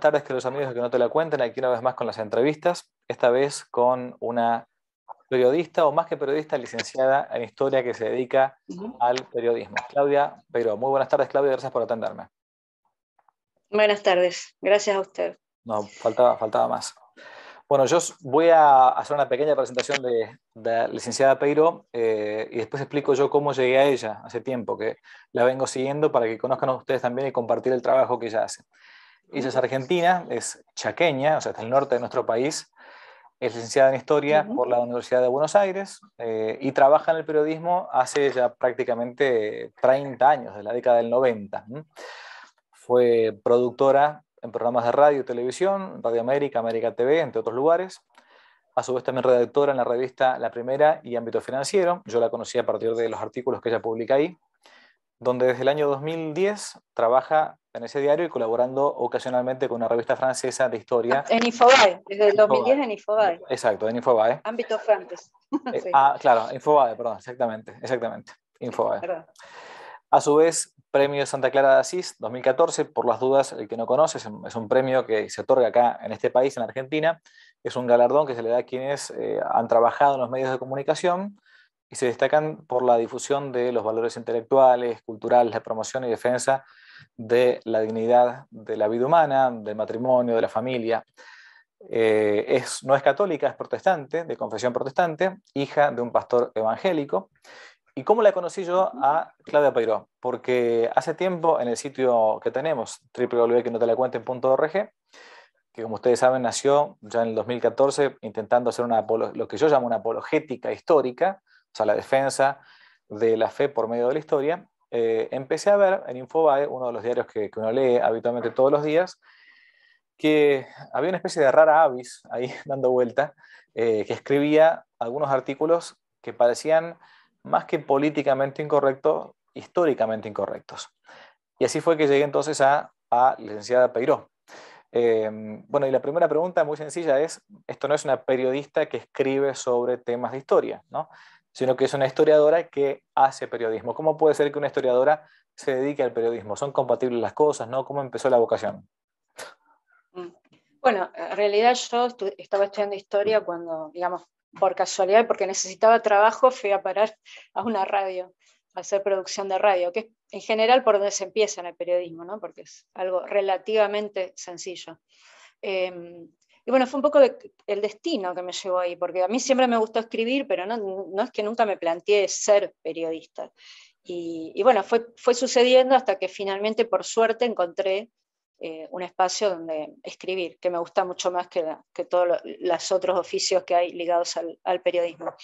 tardes, queridos amigos, que no te la cuenten. Aquí una vez más con las entrevistas, esta vez con una periodista, o más que periodista, licenciada en Historia que se dedica al periodismo. Claudia Peiró. Muy buenas tardes, Claudia, gracias por atenderme. Buenas tardes, gracias a usted. No, faltaba más. Bueno, yo voy a hacer una pequeña presentación de la licenciada Peiró y después explico yo cómo llegué a ella hace tiempo, que la vengo siguiendo para que conozcan ustedes también y compartir el trabajo que ella hace. Ella es argentina, es chaqueña, o sea, está al norte de nuestro país, es licenciada en Historia por la Universidad de Buenos Aires y trabaja en el periodismo hace ya prácticamente 30 años, de la década del 90. Fue productora en programas de radio y televisión, Radio América, América TV, entre otros lugares. A su vez también redactora en la revista La Primera y Ámbito Financiero. Yo la conocí a partir de los artículos que ella publica ahí, donde desde el año 2010 trabaja en ese diario y colaborando ocasionalmente con una revista francesa de historia. En Infobae, desde el 2010 en Infobae. Exacto, en Infobae. Ámbito Francés. Sí. Claro, Infobae, perdón, exactamente, Infobae. Sí, a su vez, Premio Santa Clara de Asís 2014, por las dudas, el que no conoce, es un premio que se otorga acá en este país, en Argentina. Es un galardón que se le da a quienes han trabajado en los medios de comunicación y se destacan por la difusión de los valores intelectuales, culturales, de promoción y defensa de la dignidad de la vida humana, del matrimonio, de la familia. No es católica, es protestante, de confesión protestante, hija de un pastor evangélico. ¿Y cómo la conocí yo a Claudia Peiró? Porque hace tiempo en el sitio que tenemos, www.quenotelacuenten.org, que como ustedes saben nació ya en el 2014 intentando hacer lo que yo llamo una apologética histórica, o sea, la defensa de la fe por medio de la historia. Empecé a ver en Infobae, uno de los diarios que uno lee habitualmente todos los días, que había una especie de rara avis ahí dando vuelta, que escribía algunos artículos que parecían más que políticamente incorrectos, históricamente incorrectos. Y así fue que llegué entonces a licenciada Peiró. Bueno, y la primera pregunta muy sencilla es, esto no es una periodista que escribe sobre temas de historia, ¿no? Sino que es una historiadora que hace periodismo. ¿Cómo puede ser que una historiadora se dedique al periodismo? ¿Son compatibles las cosas, no? ¿Cómo empezó la vocación? Bueno, en realidad yo estaba estudiando historia cuando, digamos, por casualidad, porque necesitaba trabajo, fui a parar a una radio, a hacer producción de radio, que es en general por donde se empieza en el periodismo, ¿no? Porque es algo relativamente sencillo. Y bueno, fue un poco el destino que me llevó ahí, porque a mí siempre me gustó escribir, pero no es que nunca me planteé ser periodista. Y bueno, fue sucediendo hasta que finalmente, por suerte, encontré un espacio donde escribir, que me gusta mucho más que todos los otros oficios que hay ligados al periodismo.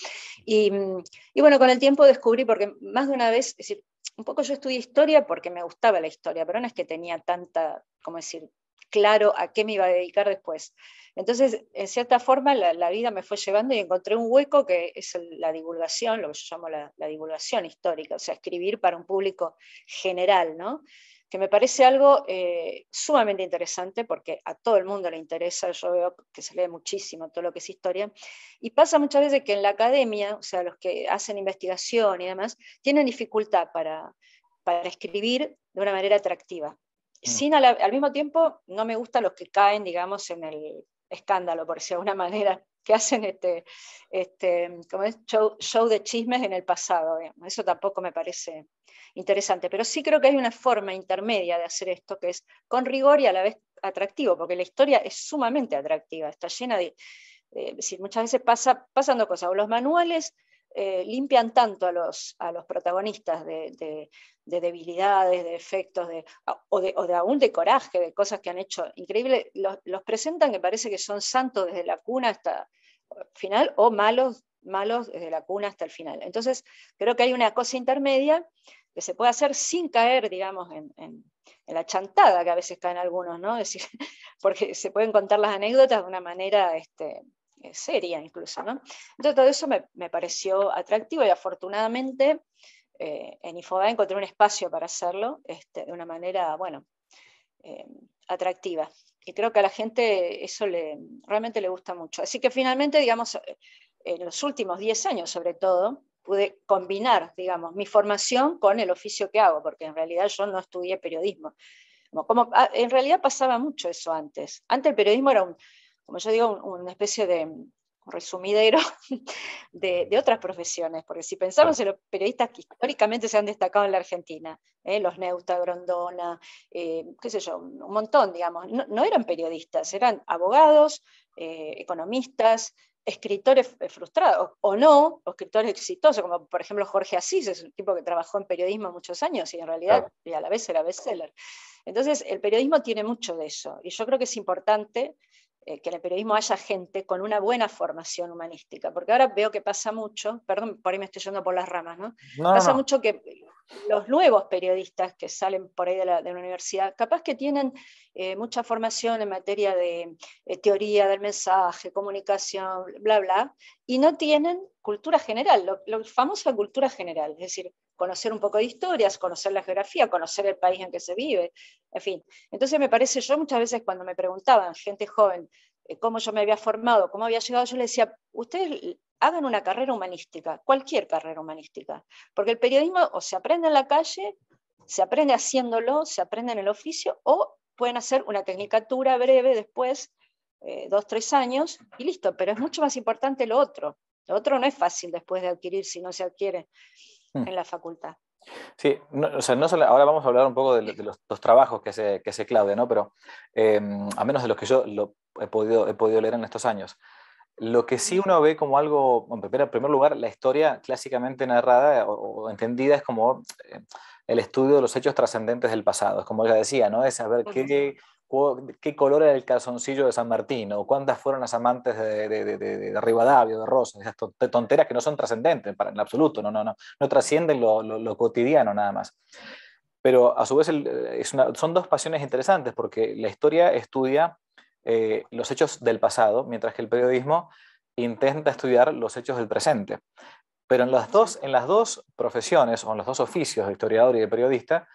Y bueno, con el tiempo descubrí, porque más de una vez, es decir, un poco yo estudié historia porque me gustaba la historia, pero no es que tenía tanta, como decir, claro a qué me iba a dedicar después. Entonces, en cierta forma, la vida me fue llevando y encontré un hueco que es la divulgación, lo que yo llamo la divulgación histórica, o sea, escribir para un público general, ¿no? Que me parece algo sumamente interesante porque a todo el mundo le interesa, yo veo que se lee muchísimo todo lo que es historia, y pasa muchas veces que en la academia, o sea, los que hacen investigación y demás, tienen dificultad para escribir de una manera atractiva. Sin al mismo tiempo, no me gustan los que caen, digamos, en el escándalo, por decirlo de alguna manera, que hacen como es show de chismes en el pasado. Digamos. Eso tampoco me parece interesante, pero sí creo que hay una forma intermedia de hacer esto que es con rigor y a la vez atractivo, porque la historia es sumamente atractiva, está llena de decir, muchas veces pasan dos cosas, o los manuales limpian tanto a los protagonistas de debilidades, de efectos, o aún de coraje, de cosas que han hecho increíbles, los presentan que parece que son santos desde la cuna hasta el final, o malos desde la cuna hasta el final. Entonces, creo que hay una cosa intermedia que se puede hacer sin caer, digamos, en la chantada que a veces caen algunos, ¿no? Es decir, porque se pueden contar las anécdotas de una manera seria incluso, ¿no? Entonces todo eso me pareció atractivo y afortunadamente en Infobae encontré un espacio para hacerlo de una manera, bueno, atractiva. Y creo que a la gente eso realmente le gusta mucho. Así que finalmente, digamos, en los últimos 10 años sobre todo, pude combinar, digamos, mi formación con el oficio que hago, porque en realidad yo no estudié periodismo. En realidad pasaba mucho eso antes. Antes el periodismo era, como yo digo, una especie de resumidero de otras profesiones, porque si pensamos en los periodistas que históricamente se han destacado en la Argentina, los Neusta, Grondona, qué sé yo, un montón, digamos, no eran periodistas, eran abogados, economistas, escritores frustrados, o no, o escritores exitosos, como por ejemplo Jorge Asís, es un tipo que trabajó en periodismo muchos años y en realidad y a la vez era bestseller. Entonces, el periodismo tiene mucho de eso, y yo creo que es importante que en el periodismo haya gente con una buena formación humanística, porque ahora veo que pasa mucho, perdón, por ahí me estoy yendo por las ramas, ¿no? No, no, Pasa no. mucho que los nuevos periodistas que salen por ahí de la universidad, capaz que tienen mucha formación en materia de teoría del mensaje, comunicación, bla, bla, y no tienen cultura general, lo famosa cultura general, es decir, conocer un poco de historias, conocer la geografía, conocer el país en que se vive, en fin. Entonces me parece, yo muchas veces cuando me preguntaban, gente joven, cómo yo me había formado, cómo había llegado, yo les decía, ustedes hagan una carrera humanística, cualquier carrera humanística, porque el periodismo o se aprende en la calle, se aprende haciéndolo, se aprende en el oficio, o pueden hacer una tecnicatura breve después, 2, 3 años, y listo, pero es mucho más importante lo otro. Lo otro no es fácil después de adquirir si no se adquiere en la facultad. Sí, no, o sea, no solo, ahora vamos a hablar un poco de los trabajos que hace Claudia, ¿no? Pero a menos de los que yo he podido leer en estos años. Lo que sí uno ve como algo, bueno, en primer lugar, la historia clásicamente narrada o entendida es como el estudio de los hechos trascendentes del pasado. Es como ella decía, ¿no? Es saber qué color era el calzoncillo de San Martín o cuántas fueron las amantes de Rivadavia, de Rosas, esas tonteras que no son trascendentes en absoluto, no trascienden lo cotidiano nada más. Pero a su vez son dos pasiones interesantes porque la historia estudia los hechos del pasado, mientras que el periodismo intenta estudiar los hechos del presente. Pero en las dos profesiones, o en los dos oficios de historiador y de periodista,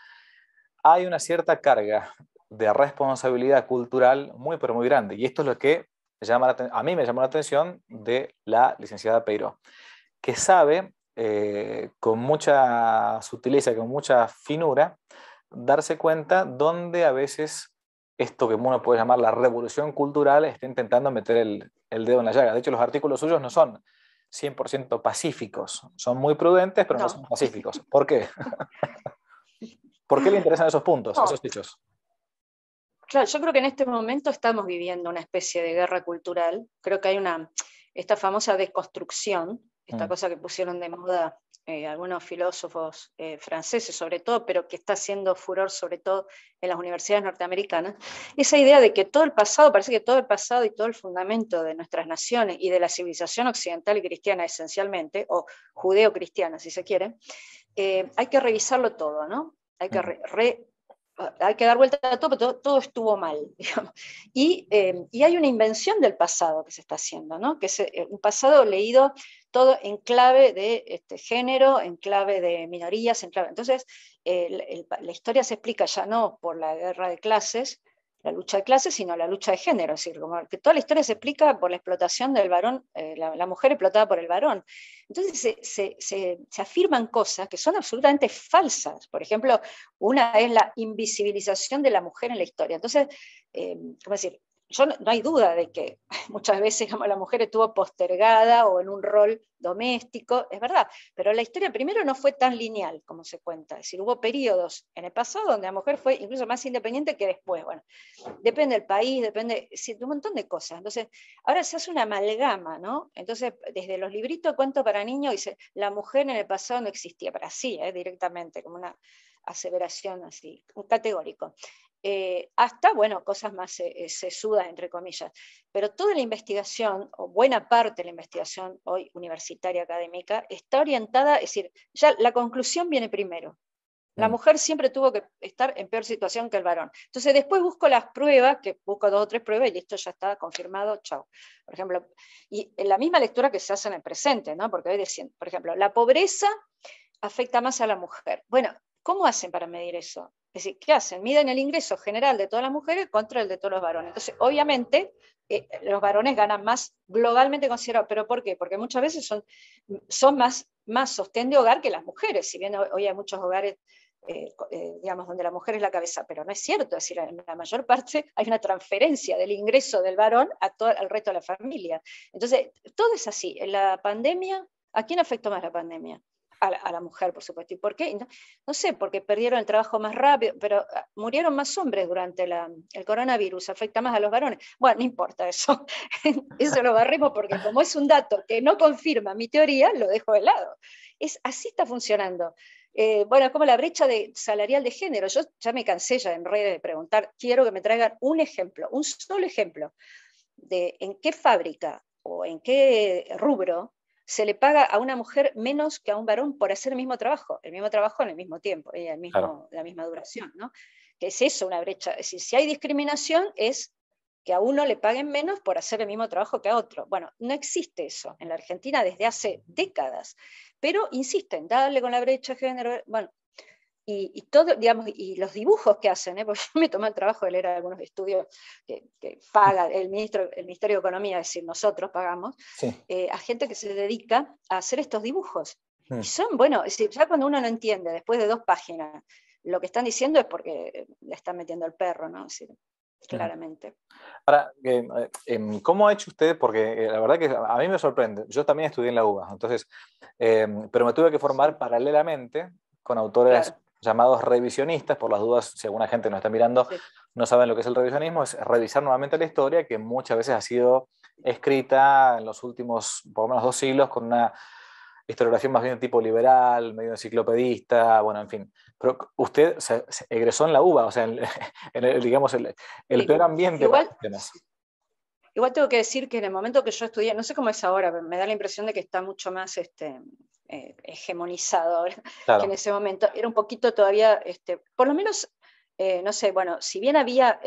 hay una cierta carga de responsabilidad cultural muy, pero muy grande. Y esto es lo que a mí me llamó la atención de la licenciada Peiró, que sabe con mucha sutileza, con mucha finura, darse cuenta donde a veces esto que uno puede llamar la revolución cultural está intentando meter el dedo en la llaga. De hecho, los artículos suyos no son 100% pacíficos, son muy prudentes, pero no No, son pacíficos. ¿Por qué? ¿Por qué le interesan esos puntos, esos no. hechos? Claro, yo creo que en este momento estamos viviendo una especie de guerra cultural. Creo que hay esta famosa desconstrucción, esta Mm. cosa que pusieron de moda algunos filósofos franceses sobre todo, pero que está haciendo furor sobre todo en las universidades norteamericanas, esa idea de que todo el pasado, parece que todo el pasado y todo el fundamento de nuestras naciones y de la civilización occidental y cristiana esencialmente, o judeo-cristiana si se quiere, hay que revisarlo todo, ¿no? Hay que dar vuelta a todo, pero todo estuvo mal, digamos. Y hay una invención del pasado que se está haciendo, ¿no? Que es un pasado leído todo en clave de género, en clave de minorías, en clave. Entonces, la historia se explica ya no por la guerra de clases, la lucha de clases, sino la lucha de género. Es decir, como que toda la historia se explica por la explotación del varón, la mujer explotada por el varón. Entonces se afirman cosas que son absolutamente falsas. Por ejemplo, una es la invisibilización de la mujer en la historia. Entonces, ¿cómo decir? No hay duda de que muchas veces la mujer estuvo postergada o en un rol doméstico, es verdad, pero la historia primero no fue tan lineal como se cuenta, es decir, hubo periodos en el pasado donde la mujer fue incluso más independiente que después, bueno, depende del país, depende de un montón de cosas, entonces ahora se hace una amalgama, ¿no? Entonces, desde los libritos de cuento para niños dice, la mujer en el pasado no existía, pero así, directamente, como una aseveración así, un categórico. Hasta, bueno, cosas más sesudas, entre comillas. Pero toda la investigación, o buena parte de la investigación hoy universitaria, académica, está orientada, es decir, ya la conclusión viene primero. La mujer siempre tuvo que estar en peor situación que el varón. Entonces después busco las pruebas, que busco 2 o 3 pruebas y listo, ya está confirmado, chao. Por ejemplo, y en la misma lectura que se hace en el presente, ¿no? Porque hoy decían, por ejemplo, la pobreza afecta más a la mujer. Bueno, ¿cómo hacen para medir eso? Es decir, ¿qué hacen? Miden el ingreso general de todas las mujeres contra el de todos los varones. Entonces, obviamente, los varones ganan más globalmente considerado. ¿Pero por qué? Porque muchas veces son más sostén de hogar que las mujeres. Si bien hoy hay muchos hogares digamos, donde la mujer es la cabeza, pero no es cierto, es decir, en la mayor parte hay una transferencia del ingreso del varón al resto de la familia. Entonces, todo es así. En la pandemia, ¿a quién afectó más la pandemia? A la mujer, por supuesto. ¿Y por qué? No, no sé, porque perdieron el trabajo más rápido, pero murieron más hombres durante el coronavirus, afecta más a los varones. Bueno, no importa eso. Eso lo barremos porque como es un dato que no confirma mi teoría, lo dejo de lado. Así está funcionando. Bueno, como la brecha salarial de género. Yo ya me cansé ya en redes de preguntar, quiero que me traigan un ejemplo, un solo ejemplo, de en qué fábrica o en qué rubro se le paga a una mujer menos que a un varón por hacer el mismo trabajo en el mismo tiempo, Claro. la misma duración, ¿no? Que es eso, una brecha. Es decir, si hay discriminación es que a uno le paguen menos por hacer el mismo trabajo que a otro. Bueno, no existe eso en la Argentina desde hace décadas, pero insisten, dale con la brecha de género. Bueno, y todo, digamos, y los dibujos que hacen, porque yo me tomé el trabajo de leer algunos estudios que paga el Ministerio de Economía, es decir, nosotros pagamos, Sí. a gente que se dedica a hacer estos dibujos. Mm. Y son, bueno, es decir, ya cuando uno no entiende, después de 2 páginas, lo que están diciendo es porque le están metiendo el perro, ¿no? Es decir, claramente. Ahora, ¿cómo ha hecho usted? Porque la verdad que a mí me sorprende. Yo también estudié en la UBA, entonces, pero me tuve que formar Sí, paralelamente con autores claro, llamados revisionistas, por las dudas, si alguna gente nos está mirando, sí, no saben lo que es el revisionismo, es revisar nuevamente la historia que muchas veces ha sido escrita en los últimos, por lo menos 2 siglos, con una historiografía más bien de tipo liberal, medio enciclopedista, bueno, en fin. Pero usted se egresó en la UBA, o sea, digamos, el sí. peor ambiente para Igual, estos temas. Igual tengo que decir que en el momento que yo estudié, no sé cómo es ahora, pero me da la impresión de que está mucho más hegemonizado ahora que en Claro. ese momento. Era un poquito todavía, por lo menos, no sé, bueno, si bien había,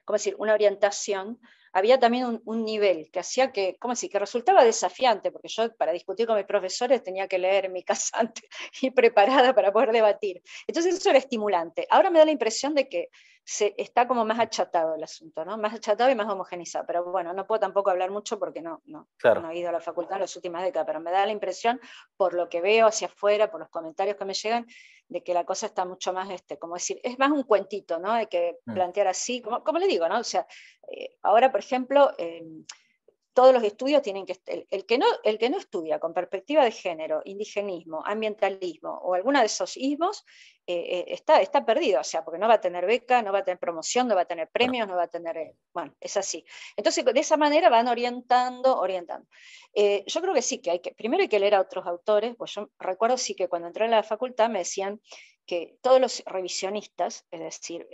¿cómo decir?, una orientación, había también un nivel que hacía que, ¿cómo decir?, que resultaba desafiante, porque yo para discutir con mis profesores tenía que leer en mi casa antes y preparada para poder debatir. Entonces eso era estimulante. Ahora me da la impresión de que está como más achatado el asunto, ¿no? Más achatado y más homogenizado. Pero bueno, no puedo tampoco hablar mucho porque no Claro. he ido a la facultad en las últimas décadas, pero me da la impresión, por lo que veo hacia afuera, por los comentarios que me llegan, de que la cosa está mucho más, como decir, es más un cuentito, ¿no? Hay que Mm. plantear así, como le digo, ¿no? O sea, ahora, por ejemplo, todos los estudios tienen que, el que no estudia con perspectiva de género, indigenismo, ambientalismo o alguno de esos ismos, está perdido, o sea, porque no va a tener beca, no va a tener promoción, no va a tener Claro. premios, no va a tener, bueno, es así. Entonces, de esa manera van orientando. Yo creo que sí, primero hay que leer a otros autores, pues yo recuerdo sí que cuando entré en la facultad me decían que todos los revisionistas, es decir,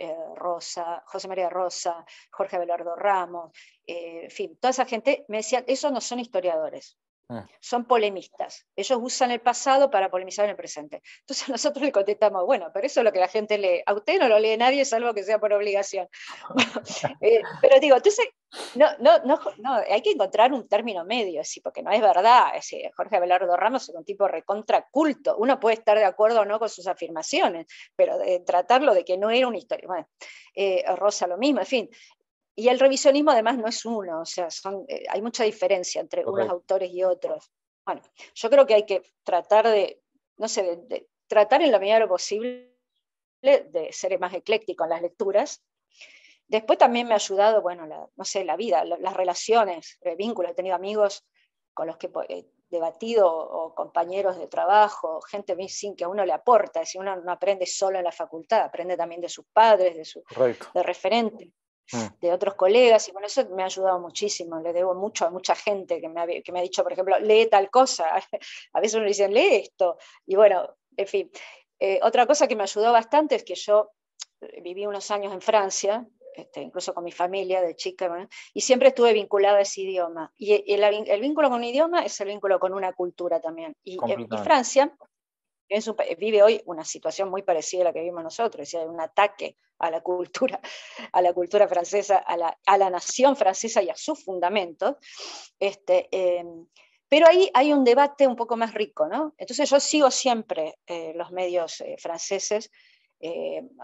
José María Rosa, Jorge Abelardo Ramos, en fin, toda esa gente me decía, esos no son historiadores, Mm. son polemistas. Ellos usan el pasado para polemizar en el presente. Entonces nosotros le contestamos, bueno, pero eso es lo que la gente lee. A usted no lo lee nadie, salvo que sea por obligación. Bueno, pero digo, entonces, no, hay que encontrar un término medio, sí, porque no es verdad. Jorge Abelardo Ramos es un tipo recontra culto. Uno puede estar de acuerdo o no con sus afirmaciones, pero tratarlo de que no era una historia. Bueno, Rosa lo mismo, en fin. Y el revisionismo además no es uno, o sea, hay mucha diferencia entre unos Correcto. autores y otros. Bueno, yo creo que hay que tratar no sé, de tratar en la medida de lo posible de ser más ecléctico en las lecturas. Después también me ha ayudado, bueno, no sé, la vida, las relaciones, vínculos. He tenido amigos con los que he debatido o compañeros de trabajo, gente sin que a uno le aporta, es decir, uno no aprende solo en la facultad, aprende también de sus padres, Correcto. de referentes, Mm. de otros colegas, y bueno, eso me ha ayudado muchísimo. Le debo mucho a mucha gente que me ha dicho, por ejemplo, lee tal cosa. A veces uno le dice, lee esto. Y bueno, en fin. Otra cosa que me ayudó bastante es que yo viví unos años en Francia, incluso con mi familia de chica, ¿no? Y siempre estuve vinculada a ese idioma. Y el vínculo con un idioma es el vínculo con una cultura también. Y Completamente. Francia vive hoy una situación muy parecida a la que vivimos nosotros, es decir, hay un ataque a la cultura francesa, a la nación francesa y a sus fundamentos. Este, eh, pero ahí hay un debate un poco más rico, ¿no? Entonces yo sigo siempre los medios franceses,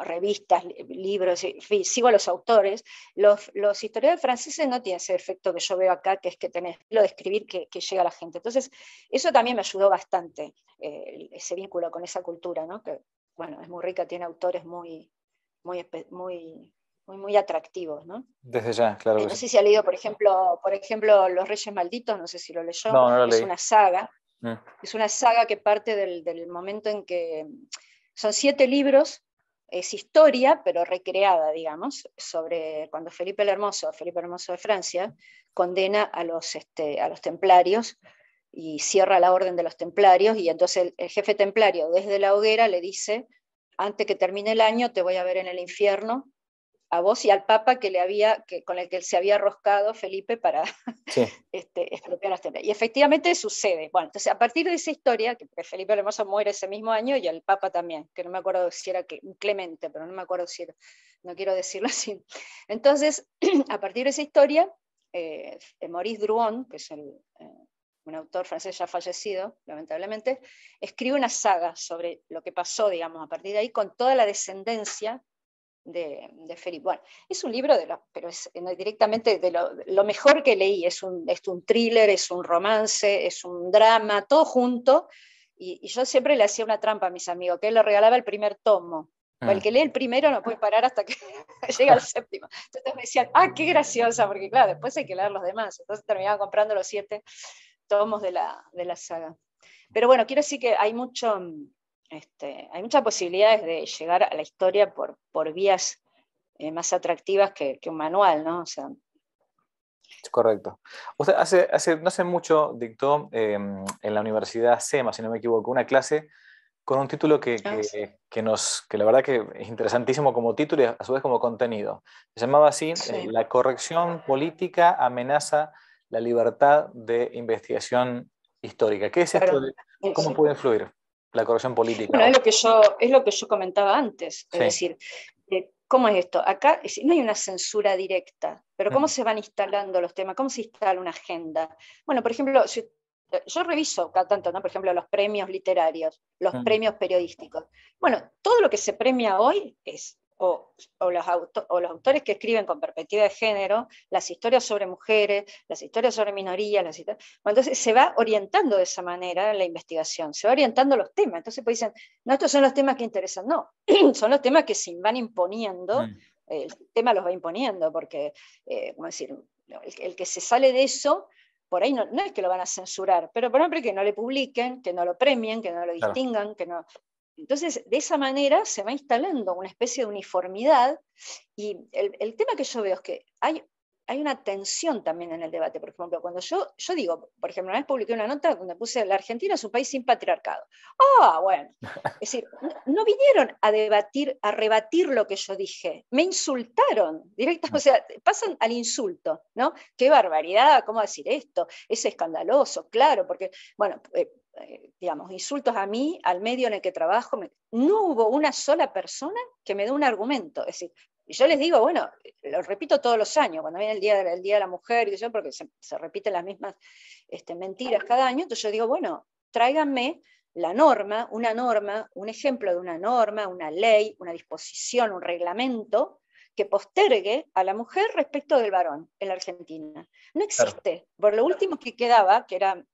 revistas, libros, en fin, sigo a los autores. Los historiadores franceses no tienen ese efecto que yo veo acá, que es que tenés lo de escribir que llega a la gente. Entonces, eso también me ayudó bastante, ese vínculo con esa cultura, ¿no? Que bueno, es muy rica, tiene autores muy atractivos, ¿no? Desde ya, claro que No sí. sé si ha leído, por ejemplo, Los Reyes Malditos, no sé si lo leyó, No, no lo es leí. una saga, Mm. es una saga que parte del momento en que son 7 libros, es historia, pero recreada, digamos, sobre cuando Felipe el Hermoso de Francia, condena a los templarios y cierra la orden de los templarios, y entonces el jefe templario desde la hoguera le dice, antes que termine el año te voy a ver en el infierno, a vos y al Papa con el que se había roscado Felipe para Sí, expropiar las tierras. Y efectivamente sucede. Bueno, entonces a partir de esa historia, que Felipe el Hermoso muere ese mismo año y el Papa también, que no me acuerdo si era Clemente, pero no me acuerdo si era, no quiero decirlo así. Entonces, a partir de esa historia, Maurice Druon, que es un autor francés ya fallecido, lamentablemente, escribe una saga sobre lo que pasó, digamos, a partir de ahí, con toda la descendencia de Felipe. Bueno, es un libro pero es directamente de lo mejor que leí. Es un thriller, es un romance, es un drama, todo junto. Y yo siempre le hacía una trampa a mis amigos, que él le regalaba el primer tomo. O el que lee el primero no puede parar hasta que llega al séptimo. Entonces me decían, ah, qué graciosa, porque claro, después hay que leer los demás. Entonces terminaba comprando los 7 tomos de la saga. Pero bueno, quiero decir que hay muchas posibilidades de llegar a la historia por vías más atractivas que un manual, ¿no? O sea, correcto. Usted no hace mucho dictó en la Universidad SEMA, si no me equivoco, una clase con un título sí, que la verdad que es interesantísimo como título y a su vez como contenido. Se llamaba así, sí, La corrección política amenaza la libertad de investigación histórica. ¿Qué es esto claro. de cómo Sí. puede influir la corrección política? Bueno, es lo que yo comentaba antes, es Sí. decir, ¿cómo es esto? Acá no hay una censura directa, pero ¿cómo Mm, se van instalando los temas? ¿Cómo se instala una agenda? Bueno, por ejemplo, yo reviso cada tanto, ¿no? Por ejemplo, los premios literarios, los mm, premios periodísticos. Bueno, todo lo que se premia hoy es o los autores que escriben con perspectiva de género, las historias sobre mujeres, las historias sobre minorías, bueno, entonces se va orientando de esa manera la investigación, se va orientando los temas. Entonces pues dicen, no, estos son los temas que interesan, no, son los temas que se van imponiendo, mm, el tema los va imponiendo, porque, como decir, el que se sale de eso, por ahí no es que lo van a censurar, pero por ejemplo que no le publiquen, que no lo premien, que no lo claro. distingan, que no. Entonces, de esa manera se va instalando una especie de uniformidad, y el tema que yo veo es que hay una tensión también en el debate. Por ejemplo, cuando yo digo, por ejemplo, una vez publiqué una nota donde puse la Argentina es un país sin patriarcado. Ah, bueno. Es decir, no vinieron a debatir, a rebatir lo que yo dije, me insultaron directamente, o sea, pasan al insulto, ¿no? Qué barbaridad, ¿cómo decir esto? Es escandaloso, claro, porque, bueno, digamos, insultos a mí, al medio en el que trabajo, no hubo una sola persona que me dé un argumento. Es decir, y yo les digo, bueno, lo repito todos los años, cuando viene el día de la Mujer, y yo, porque se repiten las mismas mentiras cada año, entonces yo digo, bueno, tráiganme la norma, un ejemplo de una norma, una ley, una disposición, un reglamento que postergue a la mujer respecto del varón en la Argentina. No Claro. existe. Por lo último que quedaba, que era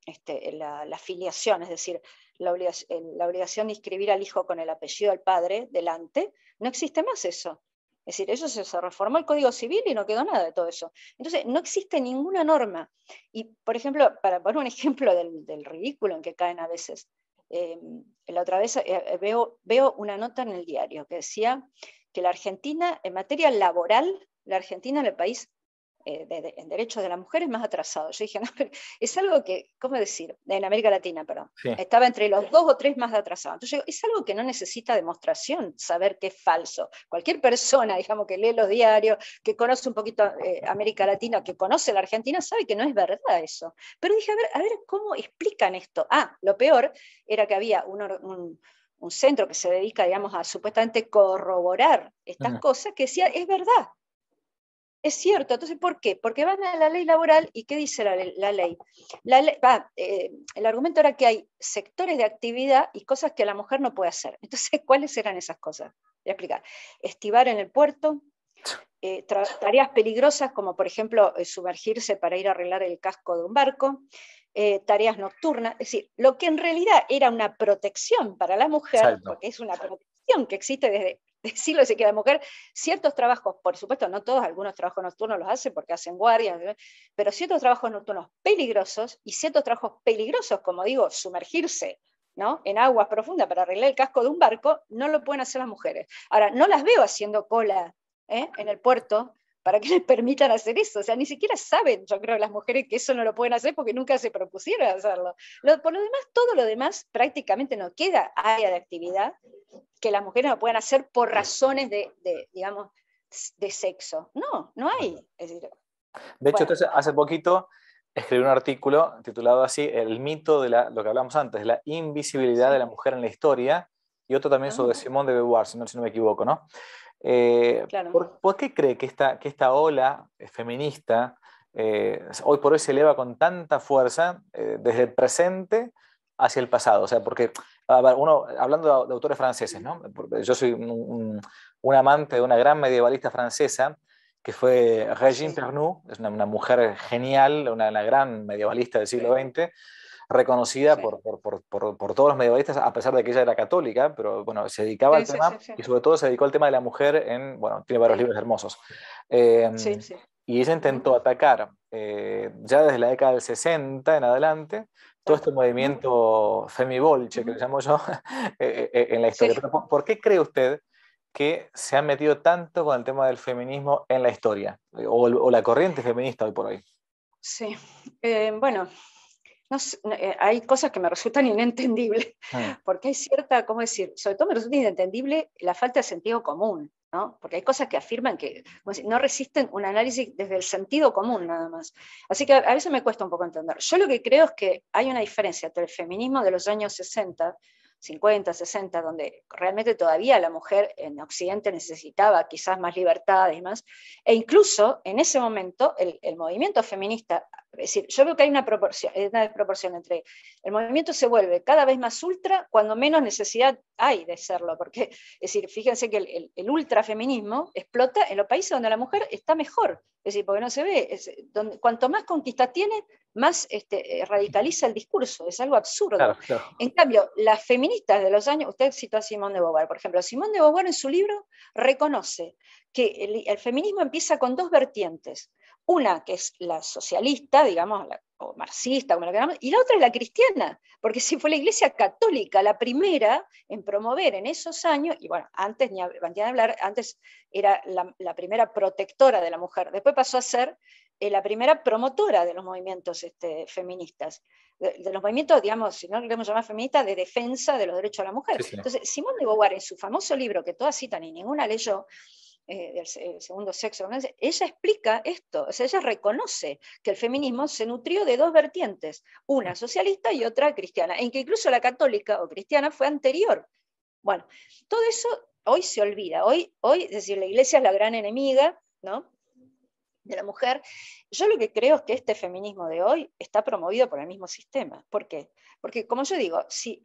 la filiación, es decir, la obligación de inscribir al hijo con el apellido del padre delante, no existe más eso. Es decir, eso se reformó el Código Civil y no quedó nada de todo eso. Entonces, no existe ninguna norma. Y, por ejemplo, para poner un ejemplo del ridículo en que caen a veces, la otra vez veo una nota en el diario que decía que la Argentina, en materia laboral, la Argentina es el país en derechos de la mujer es más atrasado. Yo dije, no, es algo que, ¿cómo decir? En América Latina, perdón. Sí, Estaba entre los 2 o 3 más atrasados. Entonces, es algo que no necesita demostración, saber que es falso. Cualquier persona, digamos, que lee los diarios, que conoce un poquito América Latina, que conoce la Argentina, sabe que no es verdad eso. Pero dije, a ver cómo explican esto. Ah, lo peor era que había un centro que se dedica, digamos, a supuestamente corroborar estas mm, cosas, que decía, es verdad, es cierto. Entonces, ¿por qué? Porque van a la ley laboral y ¿qué dice la ley? El argumento era que hay sectores de actividad y cosas que la mujer no puede hacer. Entonces, ¿cuáles eran esas cosas? Voy a explicar. Estibar en el puerto, tareas peligrosas como por ejemplo sumergirse para ir a arreglar el casco de un barco, tareas nocturnas, es decir, lo que en realidad era una protección para la mujer, exacto. porque es una protección cuestión que existe desde siglos, es que la mujer, ciertos trabajos, por supuesto, no todos, algunos trabajos nocturnos los hace porque hacen guardias, pero ciertos trabajos nocturnos peligrosos y ciertos trabajos peligrosos, como digo, sumergirse, ¿no?, en aguas profundas para arreglar el casco de un barco, no lo pueden hacer las mujeres. Ahora, no las veo haciendo cola en el puerto para que les permitan hacer eso. O sea, ni siquiera saben, yo creo, las mujeres que eso no lo pueden hacer porque nunca se propusieron hacerlo. Por lo demás, todo lo demás prácticamente no queda área de actividad que las mujeres no puedan hacer por razones digamos, de sexo. No, no hay. Es decir, de hecho, bueno, hace poquito escribí un artículo titulado así, El mito de lo que hablamos antes, de la invisibilidad de la mujer en la historia, y otro también sobre Simone de Beauvoir, si no me equivoco, ¿no? claro. ¿Por qué cree que esta ola feminista hoy por hoy se eleva con tanta fuerza desde el presente hacia el pasado? O sea, porque, a ver, hablando de autores franceses, ¿no? Yo soy un amante de una gran medievalista francesa que fue Régine Pernoud, es una mujer genial, una gran medievalista del siglo XX, reconocida por todos los medievalistas, a pesar de que ella era católica, pero bueno, se dedicaba al tema y sobre todo se dedicó al tema de la mujer bueno, tiene varios libros hermosos. Y ella intentó atacar ya desde la década del 60 en adelante todo este movimiento femibolche, que le llamo yo, en la historia. Pero ¿por qué cree usted que se han metido tanto con el tema del feminismo en la historia? O la corriente feminista hoy por hoy. Sí, bueno, no sé, hay cosas que me resultan inentendibles, porque hay cierta, ¿cómo decir? Sobre todo me resulta inentendible la falta de sentido común, ¿no? Porque hay cosas que afirman que no resisten un análisis desde el sentido común nada más. Así que a veces me cuesta un poco entender. Yo lo que creo es que hay una diferencia entre el feminismo de los años 60, 50, 60, donde realmente todavía la mujer en Occidente necesitaba quizás más libertad y más, e incluso en ese momento el movimiento feminista, es decir, yo veo que hay una desproporción entre el movimiento se vuelve cada vez más ultra cuando menos necesidad hay de serlo, porque, es decir, fíjense que el ultrafeminismo explota en los países donde la mujer está mejor, es decir, porque no se ve, cuanto más conquista tiene, más radicaliza el discurso, es algo absurdo. Claro, claro. En cambio, las feministas de los años, usted citó a Simone de Beauvoir, por ejemplo, Simone de Beauvoir en su libro reconoce que el feminismo empieza con dos vertientes, una que es la socialista, digamos, o marxista, como la queramos, y la otra es la cristiana, porque si fue la Iglesia Católica la primera en promover en esos años, y bueno, antes ni de hablar, antes era la primera protectora de la mujer, después pasó a ser la primera promotora de los movimientos feministas, de los movimientos, digamos, si no lo queremos llamar feministas, de defensa de los derechos de la mujer. Sí. Entonces, Simone de Beauvoir, en su famoso libro, que todas citan y ninguna leyó, del segundo sexo, ella explica esto, o sea, ella reconoce que el feminismo se nutrió de dos vertientes, una socialista y otra cristiana, en que incluso la católica o cristiana fue anterior. Bueno, todo eso hoy se olvida, hoy, es decir, la iglesia es la gran enemiga, ¿no?, de la mujer. Yo lo que creo es que este feminismo de hoy está promovido por el mismo sistema. ¿Por qué? Porque, como yo digo, si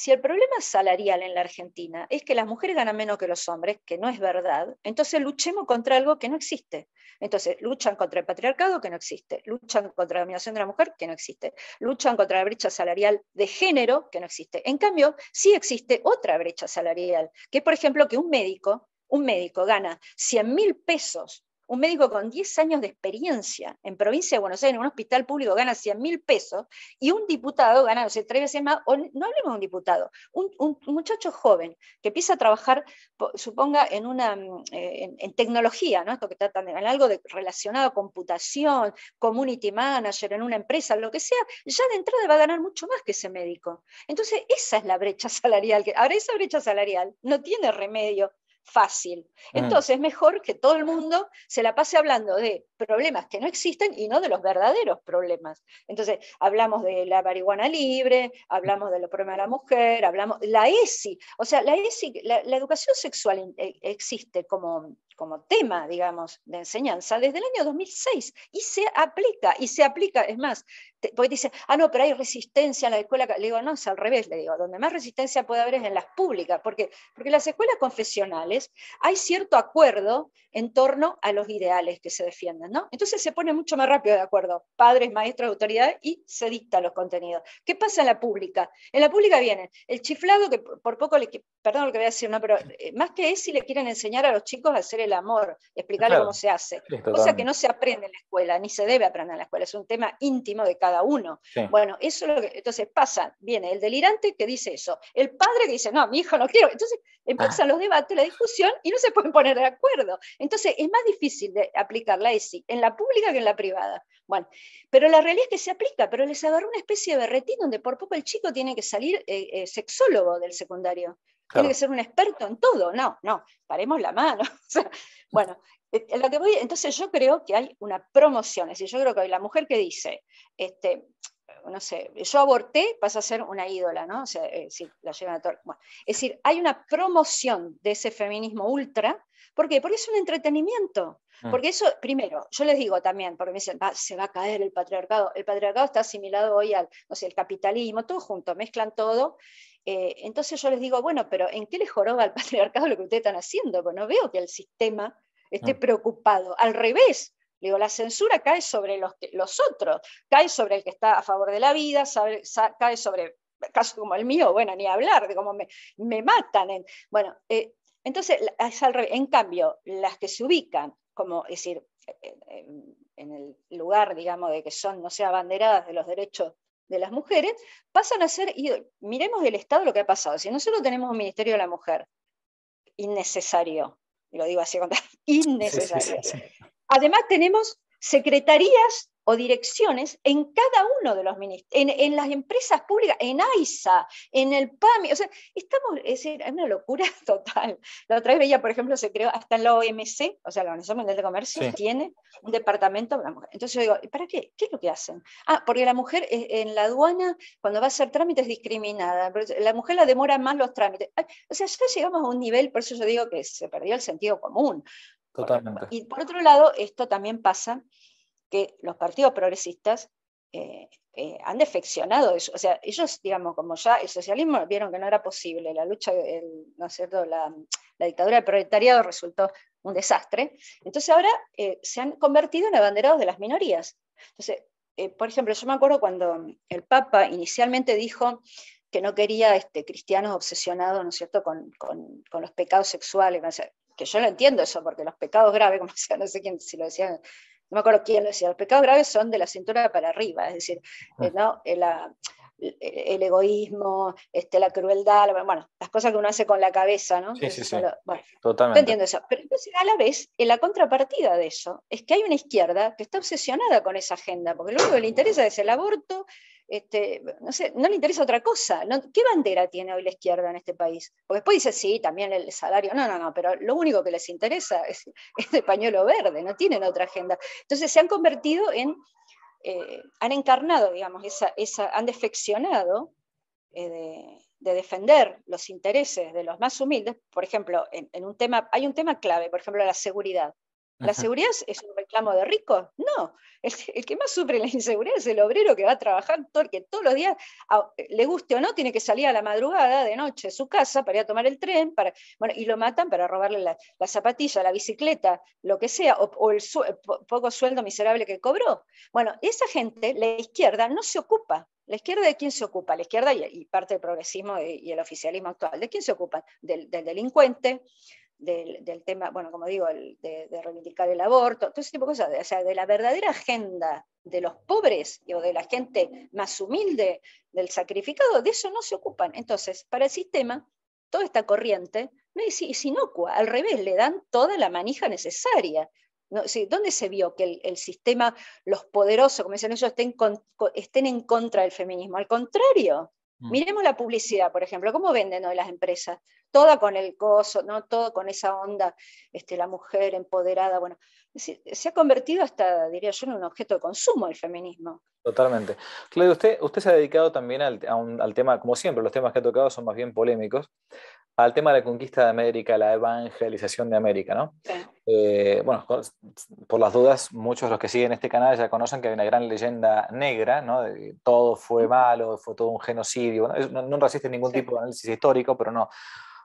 el problema salarial en la Argentina es que las mujeres ganan menos que los hombres, que no es verdad, entonces luchemos contra algo que no existe. Entonces, luchan contra el patriarcado, que no existe, luchan contra la dominación de la mujer, que no existe, luchan contra la brecha salarial de género, que no existe. En cambio, sí existe otra brecha salarial, que es, por ejemplo, que un médico gana 100.000 pesos. Un médico con 10 años de experiencia en provincia de Buenos Aires, en un hospital público, gana 100.000 pesos, y un diputado gana, no sé, 3 veces más, o no hablemos de un diputado, un muchacho joven que empieza a trabajar, suponga, en tecnología, ¿no? Esto que tratan en algo relacionado a computación, community manager en una empresa, lo que sea, ya de entrada va a ganar mucho más que ese médico. Entonces, esa es la brecha salarial. Ahora, esa brecha salarial no tiene remedio fácil. Entonces, mejor que todo el mundo se la pase hablando de problemas que no existen y no de los verdaderos problemas. Entonces, hablamos de la marihuana libre, hablamos de los problemas de la mujer, hablamos de la ESI. O sea, la ESI, la educación sexual existe como como tema, digamos, de enseñanza desde el año 2006 y se aplica, es más, porque dice, no, pero hay resistencia en la escuela, le digo, no, es al revés, le digo, donde más resistencia puede haber es en las públicas, porque en las escuelas confesionales hay cierto acuerdo en torno a los ideales que se defienden, ¿no? Entonces se pone mucho más rápido de acuerdo, padres, maestros, autoridades, y se dictan los contenidos. ¿Qué pasa en la pública? En la pública viene el chiflado, que por poco, perdón lo que voy a decir, no, pero más que es si le quieren enseñar a los chicos a hacer el amor, explicarle Claro, cómo se hace, sí, cosa que no se aprende en la escuela, ni se debe aprender en la escuela, es un tema íntimo de cada uno. sí. Bueno, eso es lo que, entonces pasa, viene el delirante que dice eso, el padre que dice, no, mi hijo no quiero, entonces empiezan los debates, la discusión, y no se pueden poner de acuerdo. Entonces es más difícil de aplicar la ESI en la pública que en la privada. Bueno, pero la realidad es que se aplica, pero les agarró una especie de berretín donde por poco el chico tiene que salir sexólogo del secundario. Tiene que Claro. ser un experto en todo. No, paremos la mano. O sea, bueno, lo que voy, entonces yo creo que hay una promoción. Es decir, yo creo que la mujer que dice, no sé, yo aborté, pasa a ser una ídola, ¿no? O sea, si la llevan a todo. Bueno, es decir, hay una promoción de ese feminismo ultra. ¿Por qué? Porque es un entretenimiento. Porque eso, primero, yo les digo también, porque me dicen, se va a caer el patriarcado. El patriarcado está asimilado hoy al, no sé, el capitalismo, todo junto, mezclan todo. Entonces yo les digo, bueno, pero ¿en qué les joroba al patriarcado lo que ustedes están haciendo? Pues no veo que el sistema esté preocupado. Al revés, digo, la censura cae sobre los otros, cae sobre el que está a favor de la vida, cae sobre casos como el mío, bueno, ni hablar de cómo me matan. Bueno, entonces es al revés. En cambio, las que se ubican, como, es decir, en el lugar, digamos, de que son, no sé, abanderadas de los derechos de las mujeres, pasan a ser, y miremos el Estado lo que ha pasado. Si nosotros tenemos un Ministerio de la Mujer innecesario, y lo digo así, innecesario. Sí, sí, sí. Además tenemos secretarías o direcciones en cada uno de los ministerios, en las empresas públicas, en AISA, en el PAMI, o sea, estamos, es una locura total. La otra vez veía, por ejemplo, se creó hasta en la OMC, o sea, la Organización Mundial de Comercio, Sí. tiene un departamento para la mujer. Entonces yo digo, ¿para qué? ¿Qué es lo que hacen? Porque la mujer en la aduana, cuando va a hacer trámites, es discriminada, la mujer la demora más los trámites. O sea, ya llegamos a un nivel, por eso yo digo que se perdió el sentido común. Totalmente. Y por otro lado, esto también pasa que los partidos progresistas han defeccionado eso. O sea, ellos, digamos, como ya el socialismo vieron que no era posible, la lucha, ¿no es cierto?, la dictadura del proletariado resultó un desastre. Entonces ahora se han convertido en abanderados de las minorías. Entonces, por ejemplo, yo me acuerdo cuando el Papa inicialmente dijo que no quería cristianos obsesionados, ¿no es cierto?, con los pecados sexuales, que yo lo entiendo eso, porque los pecados graves, como decía, no sé quién, si lo decía, no me acuerdo quién lo decía, los pecados graves son de la cintura para arriba, es decir, ¿no? El egoísmo, la crueldad, bueno, las cosas que uno hace con la cabeza, ¿no? Sí, sí, sí. Bueno, yo Totalmente. entiendo eso, pero entonces a la vez, en la contrapartida de eso, es que hay una izquierda que está obsesionada con esa agenda, porque lo único que le interesa es el aborto, no sé, no le interesa otra cosa. ¿Qué bandera tiene hoy la izquierda en este país? Porque después dice, sí, también el salario. No, pero lo único que les interesa es el pañuelo verde, no tienen otra agenda. Entonces se han convertido han encarnado, digamos, han defeccionado de defender los intereses de los más humildes. Por ejemplo, hay un tema clave, por ejemplo, la seguridad. ¿La seguridad es un reclamo de ricos? No, el que más sufre la inseguridad es el obrero que va a trabajar, que todos los días, le guste o no, tiene que salir a la madrugada, de noche, de su casa, para ir a tomar el tren, y lo matan para robarle la zapatilla, la bicicleta, lo que sea, o el poco sueldo miserable que cobró. Bueno, esa gente, la izquierda, no se ocupa. ¿La izquierda de quién se ocupa? La izquierda y parte del progresismo y el oficialismo actual. ¿De quién se ocupan? Del delincuente, del tema, bueno, como digo, de reivindicar el aborto, todo ese tipo de cosas, o sea, de la verdadera agenda de los pobres o de la gente más humilde, del sacrificado, de eso no se ocupan. Entonces, para el sistema, toda esta corriente no es inocua, al revés, le dan toda la manija necesaria. No, sí, ¿dónde se vio que el sistema, los poderosos, como dicen ellos, estén en contra del feminismo? Al contrario, miremos la publicidad, por ejemplo, ¿cómo venden hoy las empresas? Toda con el coso, ¿no? Todo con esa onda, la mujer empoderada, bueno, se ha convertido hasta, diría yo, en un objeto de consumo el feminismo. Totalmente. Claudia, usted se ha dedicado también al tema, como siempre, los temas que ha tocado son más bien polémicos, al tema de la conquista de América, la evangelización de América, ¿no? Sí. Bueno, por las dudas, muchos de los que siguen este canal ya conocen que hay una gran leyenda negra, ¿no? De que todo fue malo, fue todo un genocidio. Bueno, no resiste ningún Sí, tipo de análisis histórico, pero no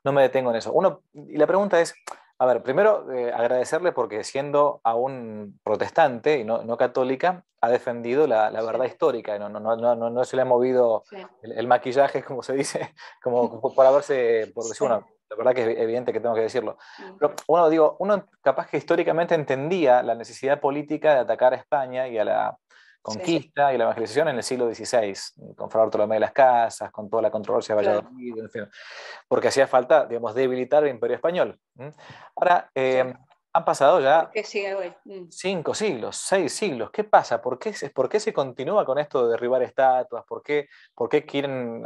me detengo en eso. Y la pregunta es, a ver, primero agradecerle porque siendo aún protestante y no católica, ha defendido la sí, verdad histórica, y no se le ha movido sí. el maquillaje, como se dice, como por haberse, por decir, Sí. bueno, la verdad que es evidente que tengo que decirlo. Mm. Pero uno capaz que históricamente entendía la necesidad política de atacar a España y a la Sí, conquista y la evangelización en el siglo XVI, con Fray Bartolomé de las Casas, con toda la controversia de claro, Valladolid, en fin, porque hacía falta, digamos, debilitar el Imperio Español. ¿Mm? Ahora, sí. han pasado ¿Por ya qué sigue hoy? Mm. 5 siglos, 6 siglos. ¿Qué pasa? ¿Por qué se continúa con esto de derribar estatuas? Por qué quieren